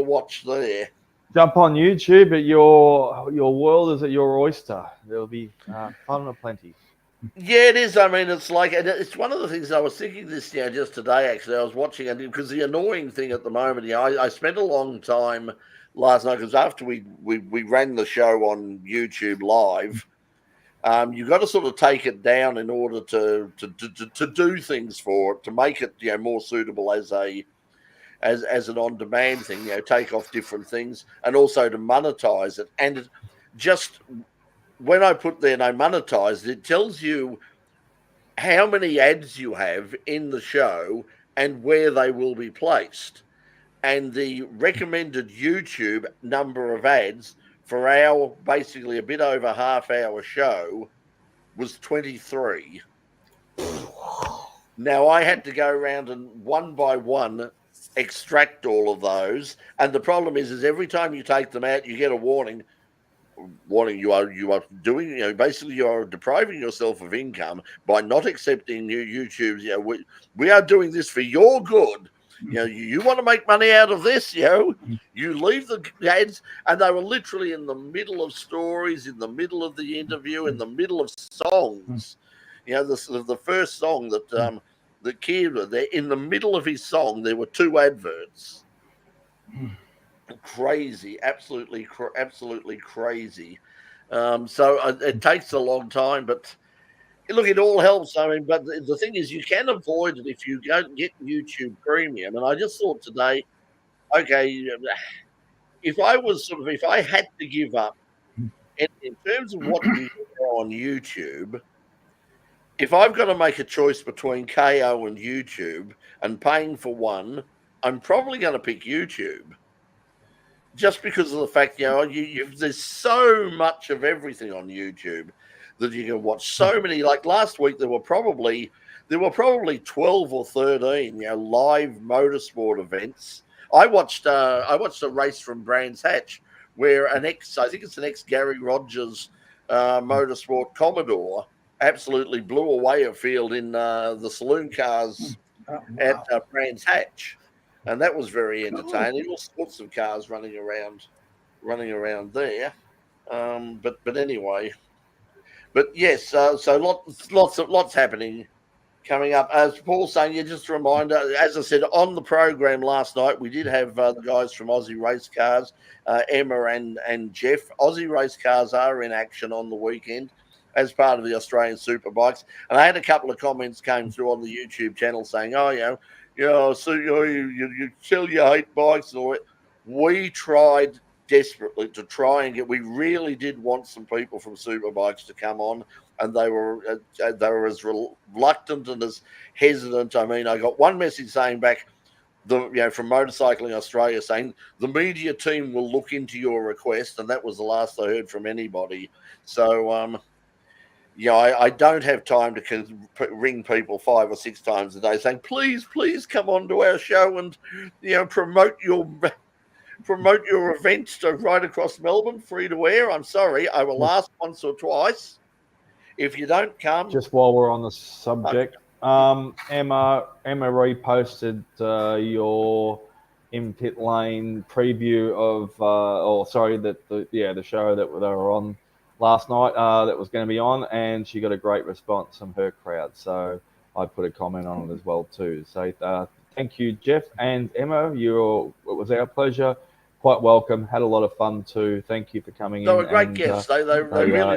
watch there. Jump on YouTube at your world is at your oyster. There'll be fun aplenty. Yeah, it is. I mean, it's it's one of the things I was thinking this just today. Actually, I was watching it because the annoying thing at the moment, I spent a long time last night because after we ran the show on YouTube live. You've got to sort of take it down in order to do things for it, to make it more suitable as an on-demand thing. Take off different things and also to monetize it. And just when I put there no monetized, it tells you how many ads you have in the show and where they will be placed. And the recommended YouTube number of ads for our basically a bit over half-hour show was 23. Now, I had to go around and one by one extract all of those. And the problem is every time you take them out, you get a warning. You are doing, basically you are depriving yourself of income by not accepting YouTube's, we are doing this for your good. You want to make money out of this, you leave the ads. And they were literally in the middle of stories, in the middle of the interview, in the middle of songs. The first song that the kid, there in the middle of his song, there were two adverts. Crazy, absolutely crazy. So it takes a long time, but look, it all helps. I mean, but the thing is, you can avoid it if you don't get YouTube Premium. And I just thought today, okay, if I had to give up, in terms of what you know on YouTube, if I've got to make a choice between KO and YouTube and paying for one, I'm probably going to pick YouTube. Just because of the fact, there's so much of everything on YouTube that you can watch. So many, like last week, there were probably 12 or 13, live motorsport events. I watched a race from Brands Hatch where I think it's an ex Gary Rogers motorsport Commodore absolutely blew away a field in the saloon cars at Brands Hatch. And that was very entertaining. All sorts of cars running around there. But anyway, but yes. So lots happening coming up. As Paul's saying, just a reminder. As I said on the program last night, we did have the guys from Aussie Race Cars, Emma and Jeff. Aussie Race Cars are in action on the weekend as part of the Australian Superbikes. And I had a couple of comments came through on the YouTube channel saying, so you sell your hate bikes and all that. We tried desperately to try and we really did want some people from Superbikes to come on, and they were as reluctant and as hesitant. I mean, I got one message saying back, from Motorcycling Australia saying the media team will look into your request, and that was the last I heard from anybody. So, I don't have time to ring people 5 or 6 times a day saying, please come on to our show and, promote your events right across Melbourne, free to air. I'm sorry, I will ask once or twice. If you don't come, just while we're on the subject, Emma reposted your in pit lane preview of, the show that they were on last night that was going to be on, and she got a great response from her crowd. So I put a comment on it as well too. So thank you, Jeff and Emma. It was our pleasure. Quite welcome. Had a lot of fun too. Thank you for coming in. They were great guests. They really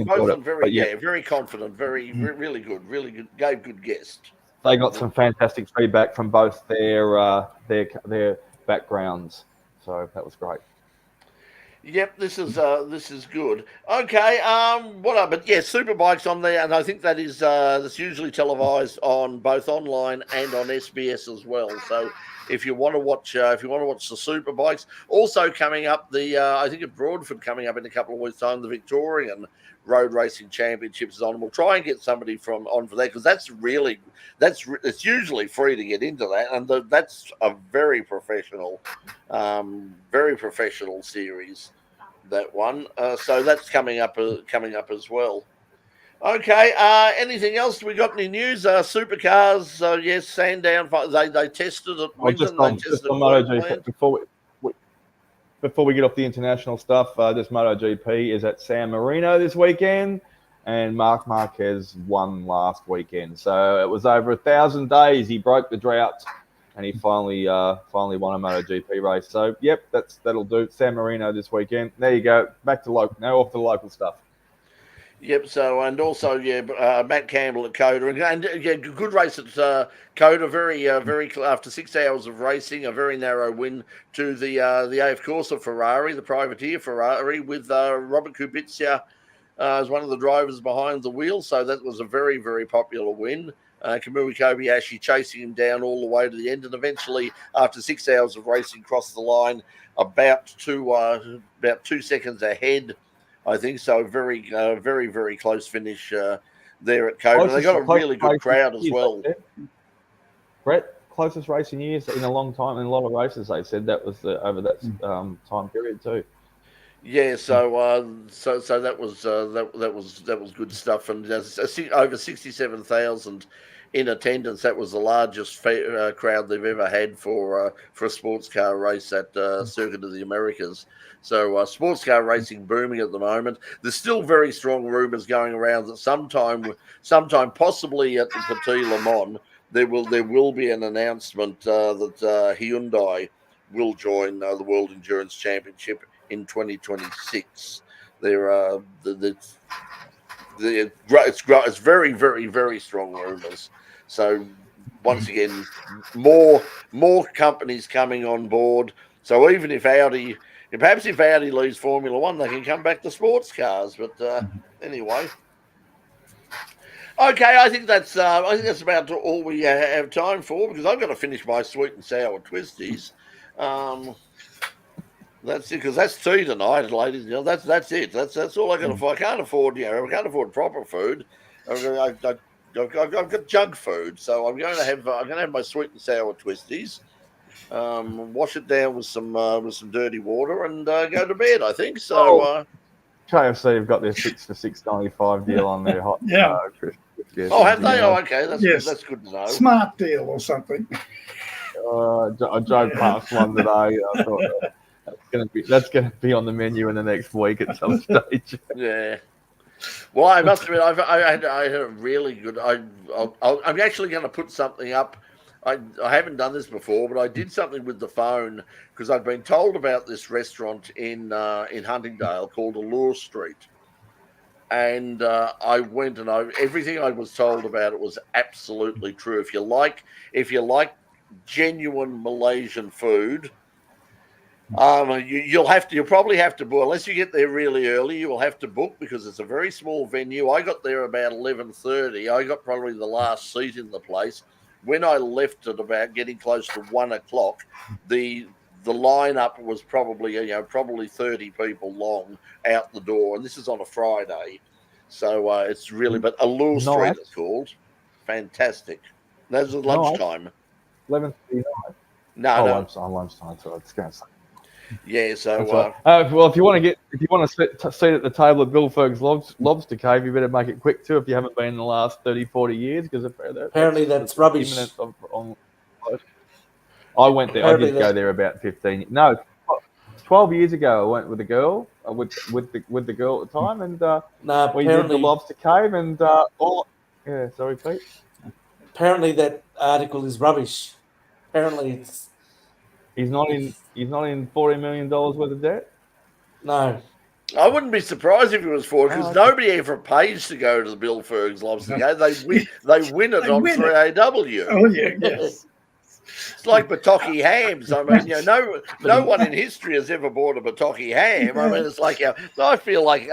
enjoyed it. Very confident. Really good. Gave good guests. They got some fantastic feedback from both their backgrounds. So that was great. Yep, this is good. Okay, but Superbikes on there, and I think that is that's usually televised on both online and on SBS as well. So if you want to watch the Superbikes, also coming up I think at Broadford coming up in a couple of weeks' time, the Victorian Road Racing Championships is on, and we'll try and get somebody on for that because it's usually free to get into that, and that's a very professional series. That one, so that's coming up as well. Okay, anything else? We got any news? Supercars, yes, Sandown. They tested at Winton. Before we get off the international stuff, this MotoGP is at San Marino this weekend, and Marc Marquez won last weekend. So it was over 1,000 days. He broke the drought, and he finally won a MotoGP race. So, yep, that'll do. San Marino this weekend. There you go. Back to local. Now off to the local stuff. Yep. So, and also, Matt Campbell at Coda, and good race at Coda. Very after 6 hours of racing, a very narrow win to the AF Corsa Ferrari, the privateer Ferrari, with Robert Kubica as one of the drivers behind the wheel. So that was a very, very popular win. Kamui Kobayashi chasing him down all the way to the end, and eventually, after 6 hours of racing, crossed the line about 2 seconds ahead, I think. So very, very close finish there at Coburn. They got a really good crowd as well. Brett, closest race in years in a long time in a lot of races. They said that was over that time period too. Yeah, so that was good stuff, and over 67,000 in attendance. That was the largest crowd they've ever had for a sports car race at Circuit of the Americas. So sports car racing booming at the moment. There's still very strong rumours going around that sometime possibly at the Petit Le Mans there will be an announcement that Hyundai will join the World Endurance Championship in 2026. It's very, very, very strong rumours. So once again, more companies coming on board. So even if Audi leaves Formula One, they can come back to sports cars. But anyway. Okay, I think that's about all we have time for, because I've got to finish my sweet and sour twisties. That's it, because that's tea tonight, ladies. That's it. That's all I can afford. I can't afford proper food. I've got junk food, so I'm going to have my sweet and sour twisties. Wash it down with some dirty water and go to bed, I think. So KFC have got their 6 for $6.95 deal on their hot. Oh, have they? Oh, okay. That's good to know. Smart deal or something. I drove past one today. I thought that's going to be on the menu in the next week at some stage. Yeah. Well, I must admit, I had a really good. I'm actually going to put something up. I haven't done this before, but I did something with the phone because I'd been told about this restaurant in Huntingdale called Allure Street, and I went and everything I was told about it was absolutely true. If you like genuine Malaysian food, you'll probably have to book, unless you get there really early. You will have to book because it's a very small venue. I got there about 11:30. I got probably the last seat in the place. When I left at about getting close to 1 o'clock, the lineup was probably 30 people long out the door, and this is on a Friday, so it's really. But Allure Street it's called. Fantastic. That's at lunchtime. 11:39. No. On lunchtime. So it's going to say. Yeah, so well, if you want to sit at the table at Bill Ferg's Lobster Cave, you better make it quick too. If you haven't been in the last 30-40 years, because apparently that's rubbish. I went there. I did go there about 12 years ago. I went with a girl with the girl at the time, and we did the Lobster Cave, and sorry, Pete. Apparently that article is rubbish. Apparently it's. He's not in $40 million worth of debt? No. I wouldn't be surprised if it was because nobody ever pays to go to the Bill Ferg's Lobster Cave. They win it on 3AW. Oh yeah, yes. It's like Bataki hams. I mean, no one in history has ever bought a Bataki ham. I mean, it's like I feel like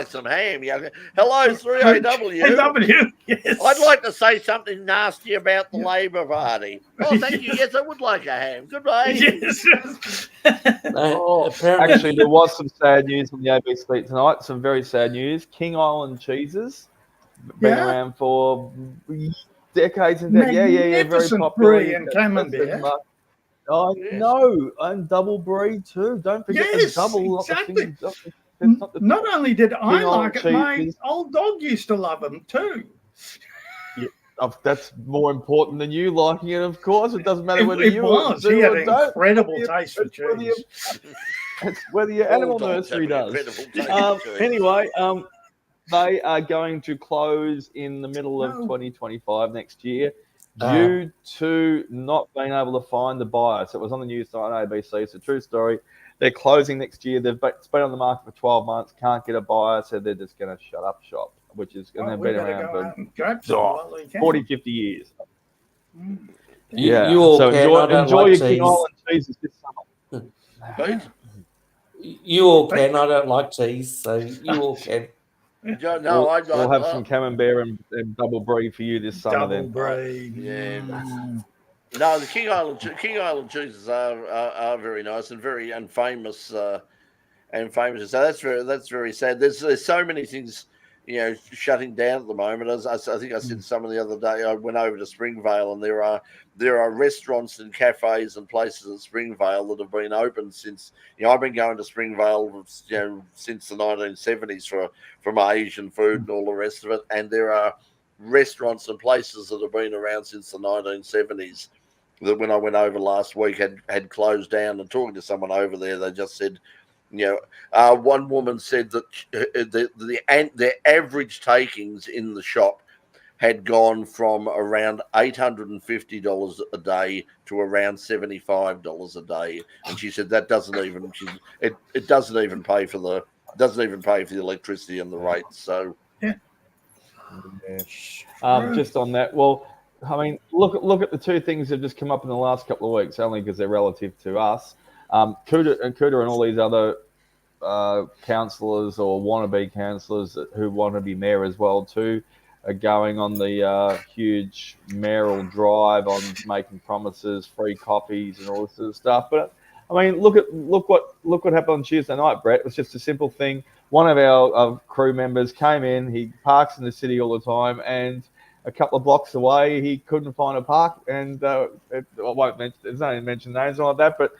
some ham. Hello, 3AW. Yes. I'd like to say something nasty about the Labor Party. Oh, thank you. Yes, I would like a ham. Goodbye. Yes. Actually, there was some sad news on the ABC tonight. Some very sad news. King Island cheeses been around for decades and decades. Yeah, very popular. Brie and Camembert. No, and double brie too. Don't forget the double. Exactly. Not only did I like it, my old dog used to love them too. Yeah, that's more important than you liking it, of course. It doesn't matter whether you was. He had an incredible taste for cheese. It's whether your animal nursery does. Anyway, they are going to close in the middle of 2025 next year due to not being able to find the buyer. So it was on the news on ABC. It's a true story. They're closing next year. It's been on the market for 12 months. Can't get a buyer, so they're just going to shut up shop, which is going to be around for 40, 50 years. You all enjoy your King Island cheeses this summer. You all can. I don't like cheese, so you all can. We'll have some Camembert and double brie for you this summer. Double brie, yeah. No, the King Island cheeses are very nice and very famous. So that's very sad. There's so many things shutting down at the moment. As I think I said some of the other day, I went over to Springvale, and there are restaurants and cafes and places at Springvale that have been open since. I've been going to Springvale, since the 1970s for my Asian food and all the rest of it, and there are restaurants and places that have been around since the 1970s that when I went over last week had closed down. And talking to someone over there, they just said, one woman said that the average takings in the shop had gone from around $850 a day to around $75 a day, and she said that doesn't even pay for the electricity and the rates. So just on that, well, I mean, look at the two things that have just come up in the last couple of weeks, only because they're relative to us. Cooter and all these other councillors or wannabe councillors who want to be mayor as well too are going on the huge mayoral drive on making promises, free coffees and all this sort of stuff. But I mean, look what happened on Tuesday night, Brett. It was just a simple thing. One of our crew members came in. He parks in the city all the time, and a couple of blocks away, he couldn't find a park. And I won't mention, there's no mention names or like that, but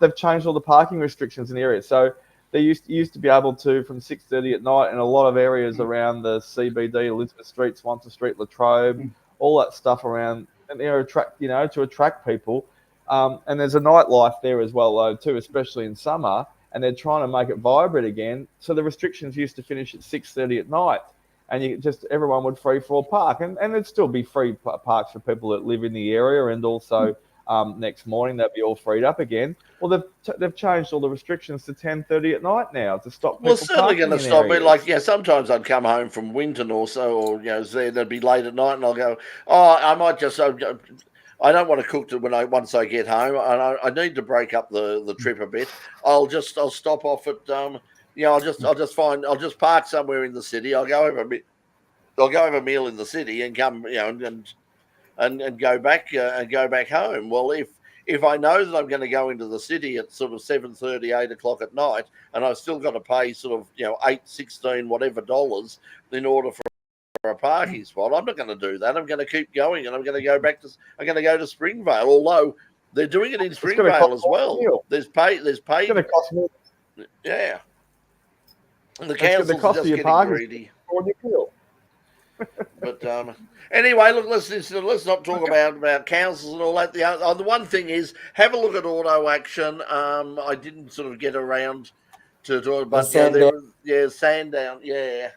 they've changed all the parking restrictions in the area. So they used to be able to, from 6:30 at night, in a lot of areas around the CBD, Elizabeth Street, Swanson Street, Latrobe, all that stuff around, and to attract people. And there's a nightlife there as well, though, too, especially in summer. And they're trying to make it vibrant again. So the restrictions used to finish at 6:30 at night, and everyone would free for all park, and there'd still be free parks for people that live in the area, and also next morning they'd be all freed up again. Well, they've changed all the restrictions to 10:30 at night now to stop people. Well, certainly going to stop me. Like, sometimes I'd come home from Winton or so, or they'd be late at night, and I'll go, I might just. I don't want to cook once I get home, and I need to break up the trip a bit. I'll stop off at I'll just park somewhere in the city. I'll go have a meal in the city and come and go back home. Well, if I know that I'm going to go into the city at sort of 7:30, 8 o'clock at night, and I've still got to pay sort of $8, $16, whatever dollars in order for a parking spot, I'm not going to do that. I'm going to keep going, and I'm going to go to Springvale. Although they're doing it in Springvale as well. There's pay. It's going to cost more. Yeah. And the council's just getting greedy. But anyway, look, let's not talk about councils and all that. The one thing is, have a look at Auto Action. I didn't sort of get around to talk about Sandown. Sandown. Yeah.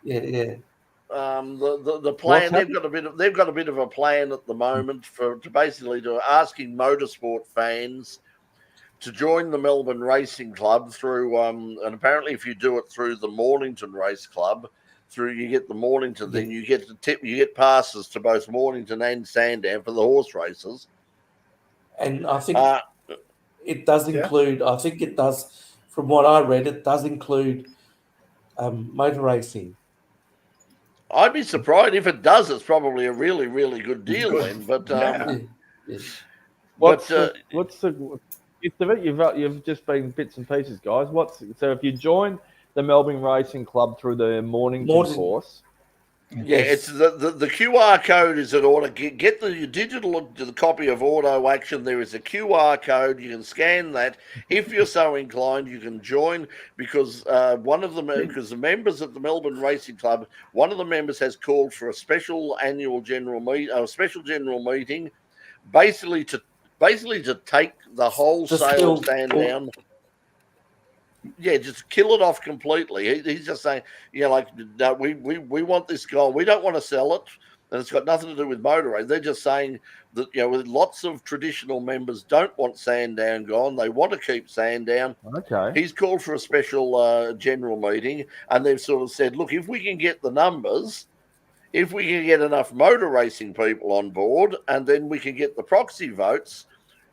The plan, they've got a bit of a plan at the moment to asking motorsport fans to join the Melbourne Racing Club through and apparently if you do it through the Mornington Race Club, you get the Mornington thing, you get passes to both Mornington and Sandown for the horse races. And I think it does include, I think it does, from what I read, it does include motor racing. I'd be surprised if it does. It's probably a really, really good deal then. But what's the gist of it? You've just been bits and pieces, guys. So if you join the Melbourne Racing Club through the Mornington course, it's the QR code is in order. Get the digital copy of Auto Action. There is a QR code. You can scan that. If you're so inclined, you can join because the members of the Melbourne Racing Club, one of the members has called for a special general meeting, basically to take the whole sale stand down. Yeah, just kill it off completely. He's just saying, no, we want this gone. We don't want to sell it, and it's got nothing to do with motor race. They're just saying that lots of traditional members don't want Sandown gone. They want to keep Sandown. Okay. He's called for a special general meeting, and they've sort of said, look, if we can get the numbers, if we can get enough motor racing people on board, and then we can get the proxy votes,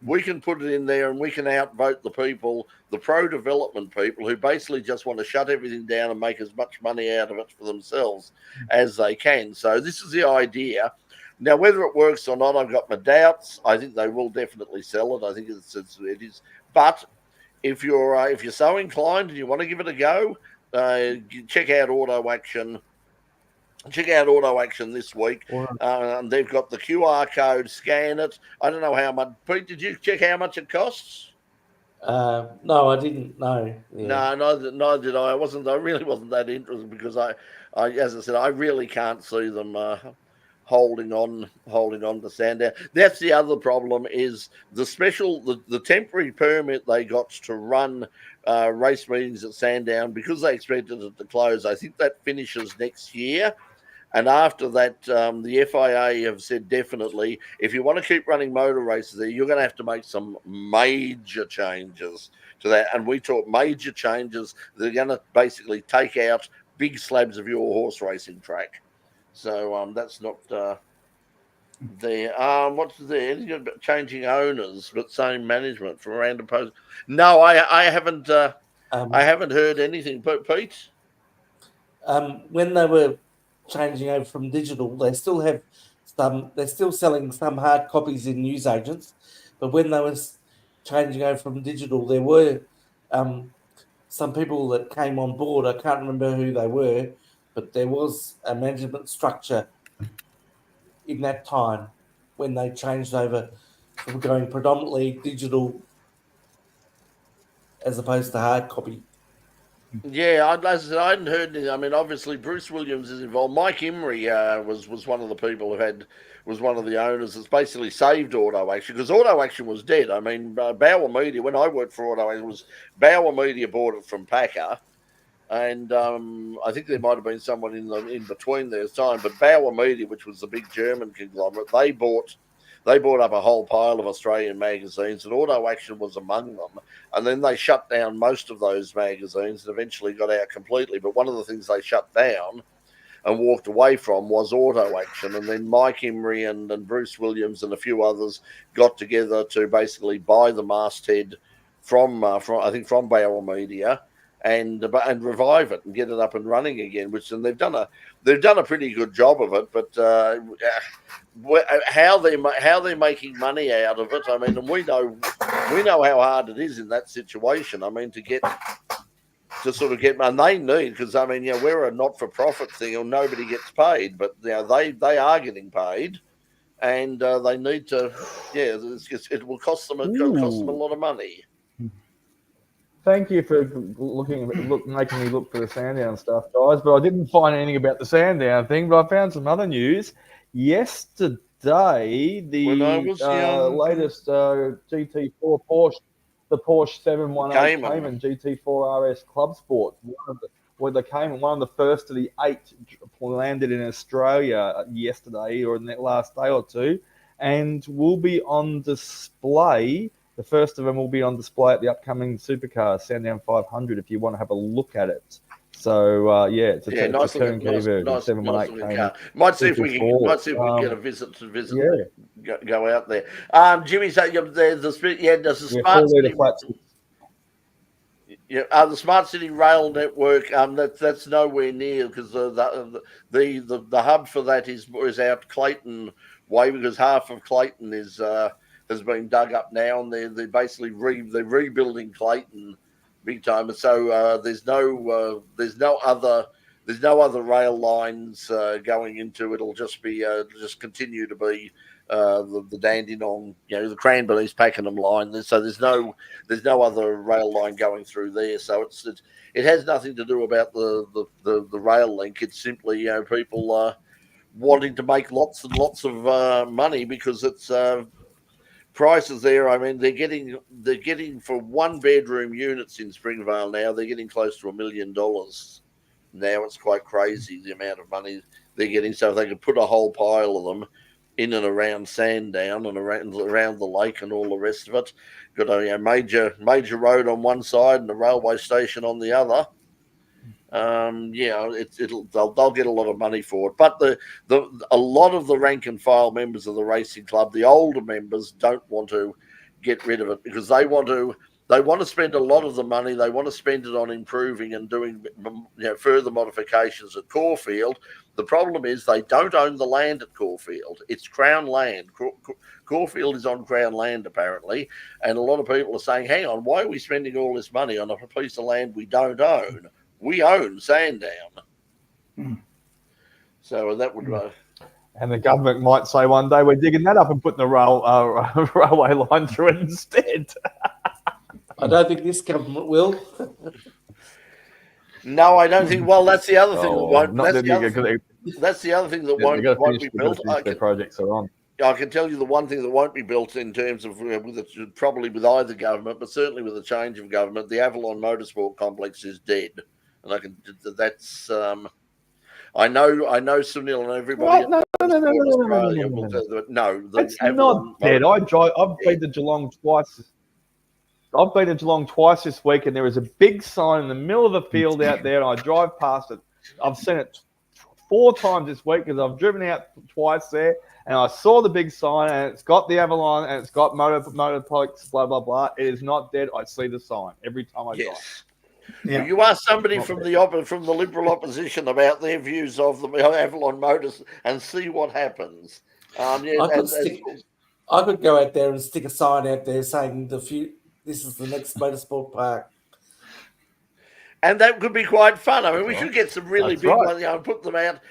we can put it in there and we can outvote the people, the pro-development people who basically just want to shut everything down and make as much money out of it for themselves as they can. So this is the idea. Now, whether it works or not, I've got my doubts. I think they will definitely sell it. I think it is. But if you're so inclined and you want to give it a go, check out Auto Action check out Auto Action this week. They've got the QR code, scan it. I don't know how much. Pete, did you check how much it costs? No, I didn't know. Yeah. No, neither did I. I really wasn't that interested because I as I said, I really can't see them holding on to Sandown. That's the other problem is the temporary permit they got to run race meetings at Sandown because they expected it to close. I think that finishes next year. And after that, the FIA have said definitely, if you want to keep running motor races there, you're going to have to make some major changes to that. And we talk major changes. They're going to basically take out big slabs of your horse racing track. So that's not there. What's there? Changing owners, but same management from random post. No, I haven't. I haven't heard anything. But Pete, when they were changing over from digital, they still have some. They're still selling some hard copies in newsagents, but when they was changing over from digital, there were some people that came on board. I can't remember who they were, but there was a management structure in that time when they changed over from going predominantly digital as opposed to hard copy. Yeah, as I said, I hadn't heard anything. I mean, obviously Bruce Williams is involved. Mike Imrie was one of the people was one of the owners that's basically saved Auto Action because Auto Action was dead. I mean, Bauer Media, when I worked for Auto Action, was Bauer Media bought it from Packer, and I think there might have been someone in between their time. But Bauer Media, which was the big German conglomerate, they bought up a whole pile of Australian magazines, and Auto Action was among them. And then they shut down most of those magazines and eventually got out completely. But one of the things they shut down and walked away from was Auto Action. And then Mike Imrie and Bruce Williams and a few others got together to basically buy the masthead from Bauer Media and revive it and get it up and running again. And they've done a pretty good job of it. But how they're making money out of it, I mean, and we know how hard it is in that situation. I mean, and they need, because I mean, we're a not-for-profit thing, or nobody gets paid, but they are getting paid, and they need to. Yeah, it will cost them a lot of money. Thank you for making me look for the Sandown stuff, guys. But I didn't find anything about the Sandown thing. But I found some other news yesterday. The latest GT4 Porsche, the Porsche 718 Cayman GT4 RS Club Sport. One of the first of the 8 landed in Australia yesterday or in that last day or two, and will be on display. The first of them will be on display at the upcoming supercar Sandown 500 if you want to have a look at it. So it's a nice turnkey version. 718 car. Might see if we can get a visit. Yeah. Go out there. Jimmy, so there's the smart city. The Smart City Rail Network. That's nowhere near because the hub for that is out Clayton way, because half of Clayton has been dug up now, and they're basically they're rebuilding Clayton big time. And so there's no other rail lines going into it. It'll just be just continue to be the Dandenong, the Cranberries Pakenham line. So there's no other rail line going through there. So it has nothing to do about the rail link. It's simply people wanting to make lots and lots of money because it's prices there. I mean, they're getting for 1-bedroom units in Springvale now. They're getting close to $1 million now. It's quite crazy the amount of money they're getting. So if they could put a whole pile of them in and around Sandown and around the lake and all the rest of it, got a major road on one side and a railway station on the other. They'll get a lot of money for it. But a lot of the rank and file members of the racing club, the older members, don't want to get rid of it because they want to spend a lot of the money. They want to spend it on improving and doing further modifications at Caulfield. The problem is they don't own the land at Caulfield. It's Crown land. Caulfield is on Crown land apparently, and a lot of people are saying, "Hang on, why are we spending all this money on a piece of land we don't own? We own Sandown." So that would. And the government might say one day we're digging that up and putting the railway line through it instead. I don't think this government will. No, I don't think. Well, that's the other thing that won't. Not That's the other thing that won't be built. Their projects are on. I can tell you the one thing that won't be built in terms of probably with either government, but certainly with a change of government, the Avalon Motorsport Complex is dead, and I can. That's. I know, Sunil and everybody. No. It's not dead. I've been to Geelong twice. I've been to Geelong twice this week, and there is a big sign in the middle of a field out there, and I drive past it. I've seen it 4 times this week because I've driven out twice there, and I saw the big sign, and it's got the Avalon, and it's got Motorplex, blah, blah, blah. It is not dead. I see the sign every time I drive. Yeah. Well, you ask somebody from the Liberal opposition about their views of the Avalon Motors and see what happens. I could go out there and stick a sign out there saying this is the next motorsport park. And that could be quite fun. I mean, we should get some really big ones, and put them out.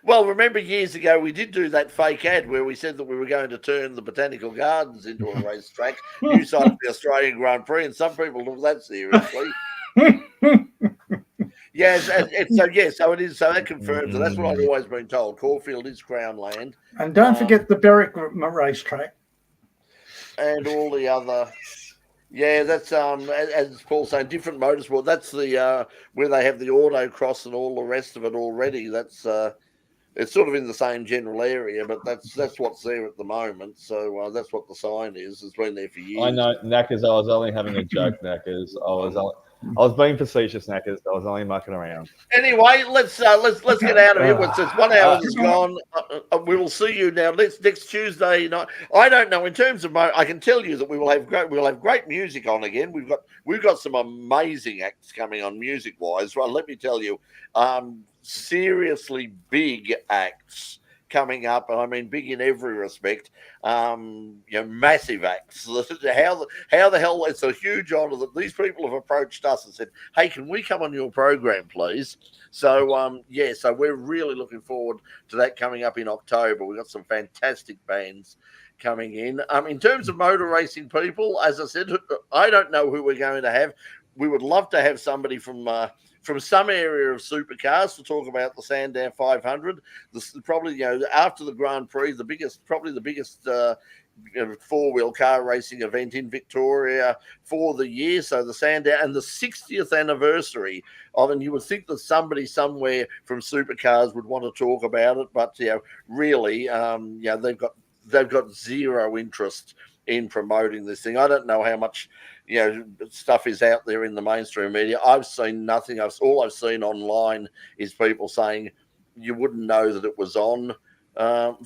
Well, remember years ago we did do that fake ad where we said that we were going to turn the Botanical Gardens into a racetrack, new side of the Australian Grand Prix, and some people took that seriously. Yes, so it is. So that confirms it. That's what I've always been told. Caulfield is Crown land, and don't forget the Berwick racetrack and all the other. Yeah, that's as Paul's saying, different motorsport. That's the where they have the autocross and all the rest of it already. That's it's sort of in the same general area, but that's what's there at the moment. So that's what the sign is. It's been there for years. I know, Knackers. I was only having a joke, Knackers. I was being facetious, Knackers. I was only mucking around. Anyway, let's get out of here. It's 1 hour is gone. We will see you now next Tuesday night. I don't know in terms of I can tell you that we'll have great music on again. We've got some amazing acts coming on music wise. Well, let me tell you, seriously big acts coming up, and I mean big in every respect. Massive acts. How the hell? It's a huge honour that these people have approached us and said, "Hey, can we come on your program, please?" So so we're really looking forward to that coming up in October. We've got some fantastic bands coming in. In terms of motor racing people, as I said, I don't know who we're going to have. We would love to have somebody from some area of supercars to talk about the Sandown 500. Probably, after the Grand Prix, the biggest four-wheel car racing event in Victoria for the year. So the Sandown and the 60th anniversary of, and you would think that somebody somewhere from supercars would want to talk about it, but really, they've got zero interest in promoting this thing. I don't know how much stuff is out there in the mainstream media. I've seen nothing. All I've seen online is people saying you wouldn't know that it was on. But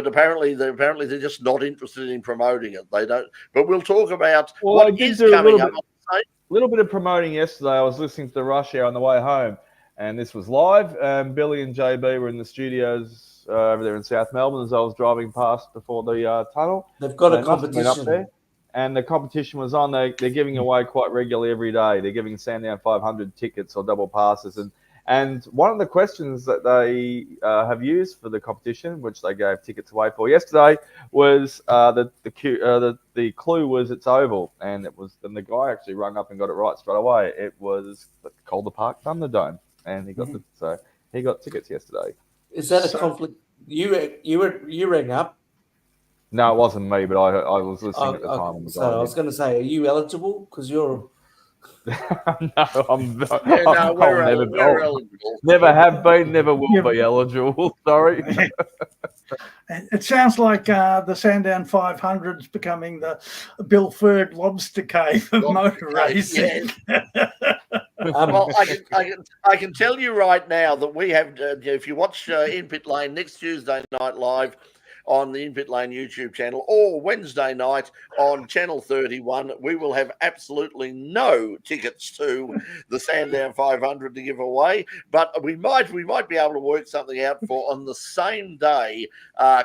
apparently they're just not interested in promoting it. They don't. But we'll talk about what is coming up. A little bit of promoting yesterday. I was listening to the Rush Hour on the way home, and this was live. Billy and JB were in the studios over there in South Melbourne as I was driving past before the tunnel. They've got a competition up there. And the competition was on. They're giving away quite regularly every day. They're giving Sandown 500 tickets or double passes. And one of the questions that they have used for the competition, which they gave tickets away for yesterday, was the clue was it's oval. And the guy actually rung up and got it right straight away. It was the Calder Park Thunderdome, and he got tickets yesterday. Is that a conflict? You rang up. No, it wasn't me, but I was listening at the time. I was going to say, are you eligible? Because you're... No, I'm not. We're eligible. Never have been, never will be eligible. Sorry. It sounds like the Sandown 500 is becoming the Bill Ferd lobster cave of motor racing. Well, I can tell you right now that we have, if you watch In Pit Lane next Tuesday night live on the In Pit Lane YouTube channel, or Wednesday night on Channel 31, we will have absolutely no tickets to the Sandown 500 to give away, but we might be able to work something out for on the same day.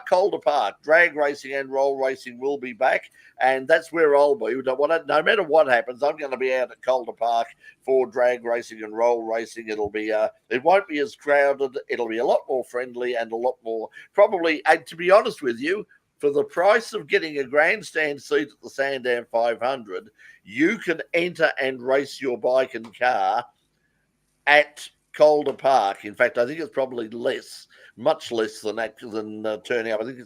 Calder Park drag racing and roll racing will be back, and that's where I'll be. No matter what happens, I'm going to be out at Calder Park for drag racing and roll racing. It'll be it won't be as crowded. It'll be a lot more friendly and a lot more probably. And to be honest with you, for the price of getting a grandstand seat at the Sandown 500, you can enter and race your bike and car at Calder Park. In fact, I think it's probably less, much less than turning up. I think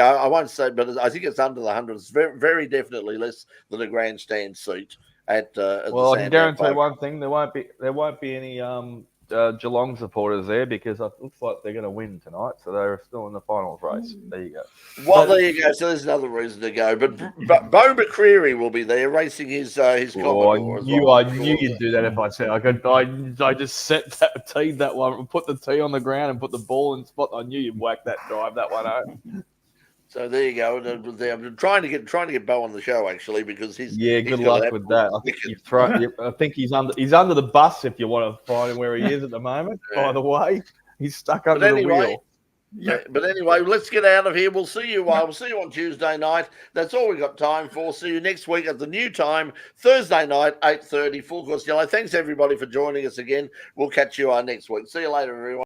I won't say, but I think it's under the 100. It's very, very definitely less than a grandstand seat at well, I can guarantee 500. one thing: there won't be any Geelong supporters there because it looks like they're going to win tonight, so they're still in the finals race. There you go. Well, there you go. So there's another reason to go. But Bo McCreary will be there racing his Commodore. I knew you'd do that if I said I could. I just teed that one, put the tee on the ground, and put the ball in spot. I knew you'd whack that drive that one out. So there you go. I'm trying to get Bo on the show actually because he's good luck with that. I think he's under the bus if you want to find him where he is at the moment. Yeah. By the way, he's stuck under the wheel. Yeah, but anyway, let's get out of here. We'll see you. We'll see you on Tuesday night. That's all we got time for. See you next week at the new time, Thursday night, 8:30. Full Course Yellow. Thanks everybody for joining us again. We'll catch you next week. See you later, everyone.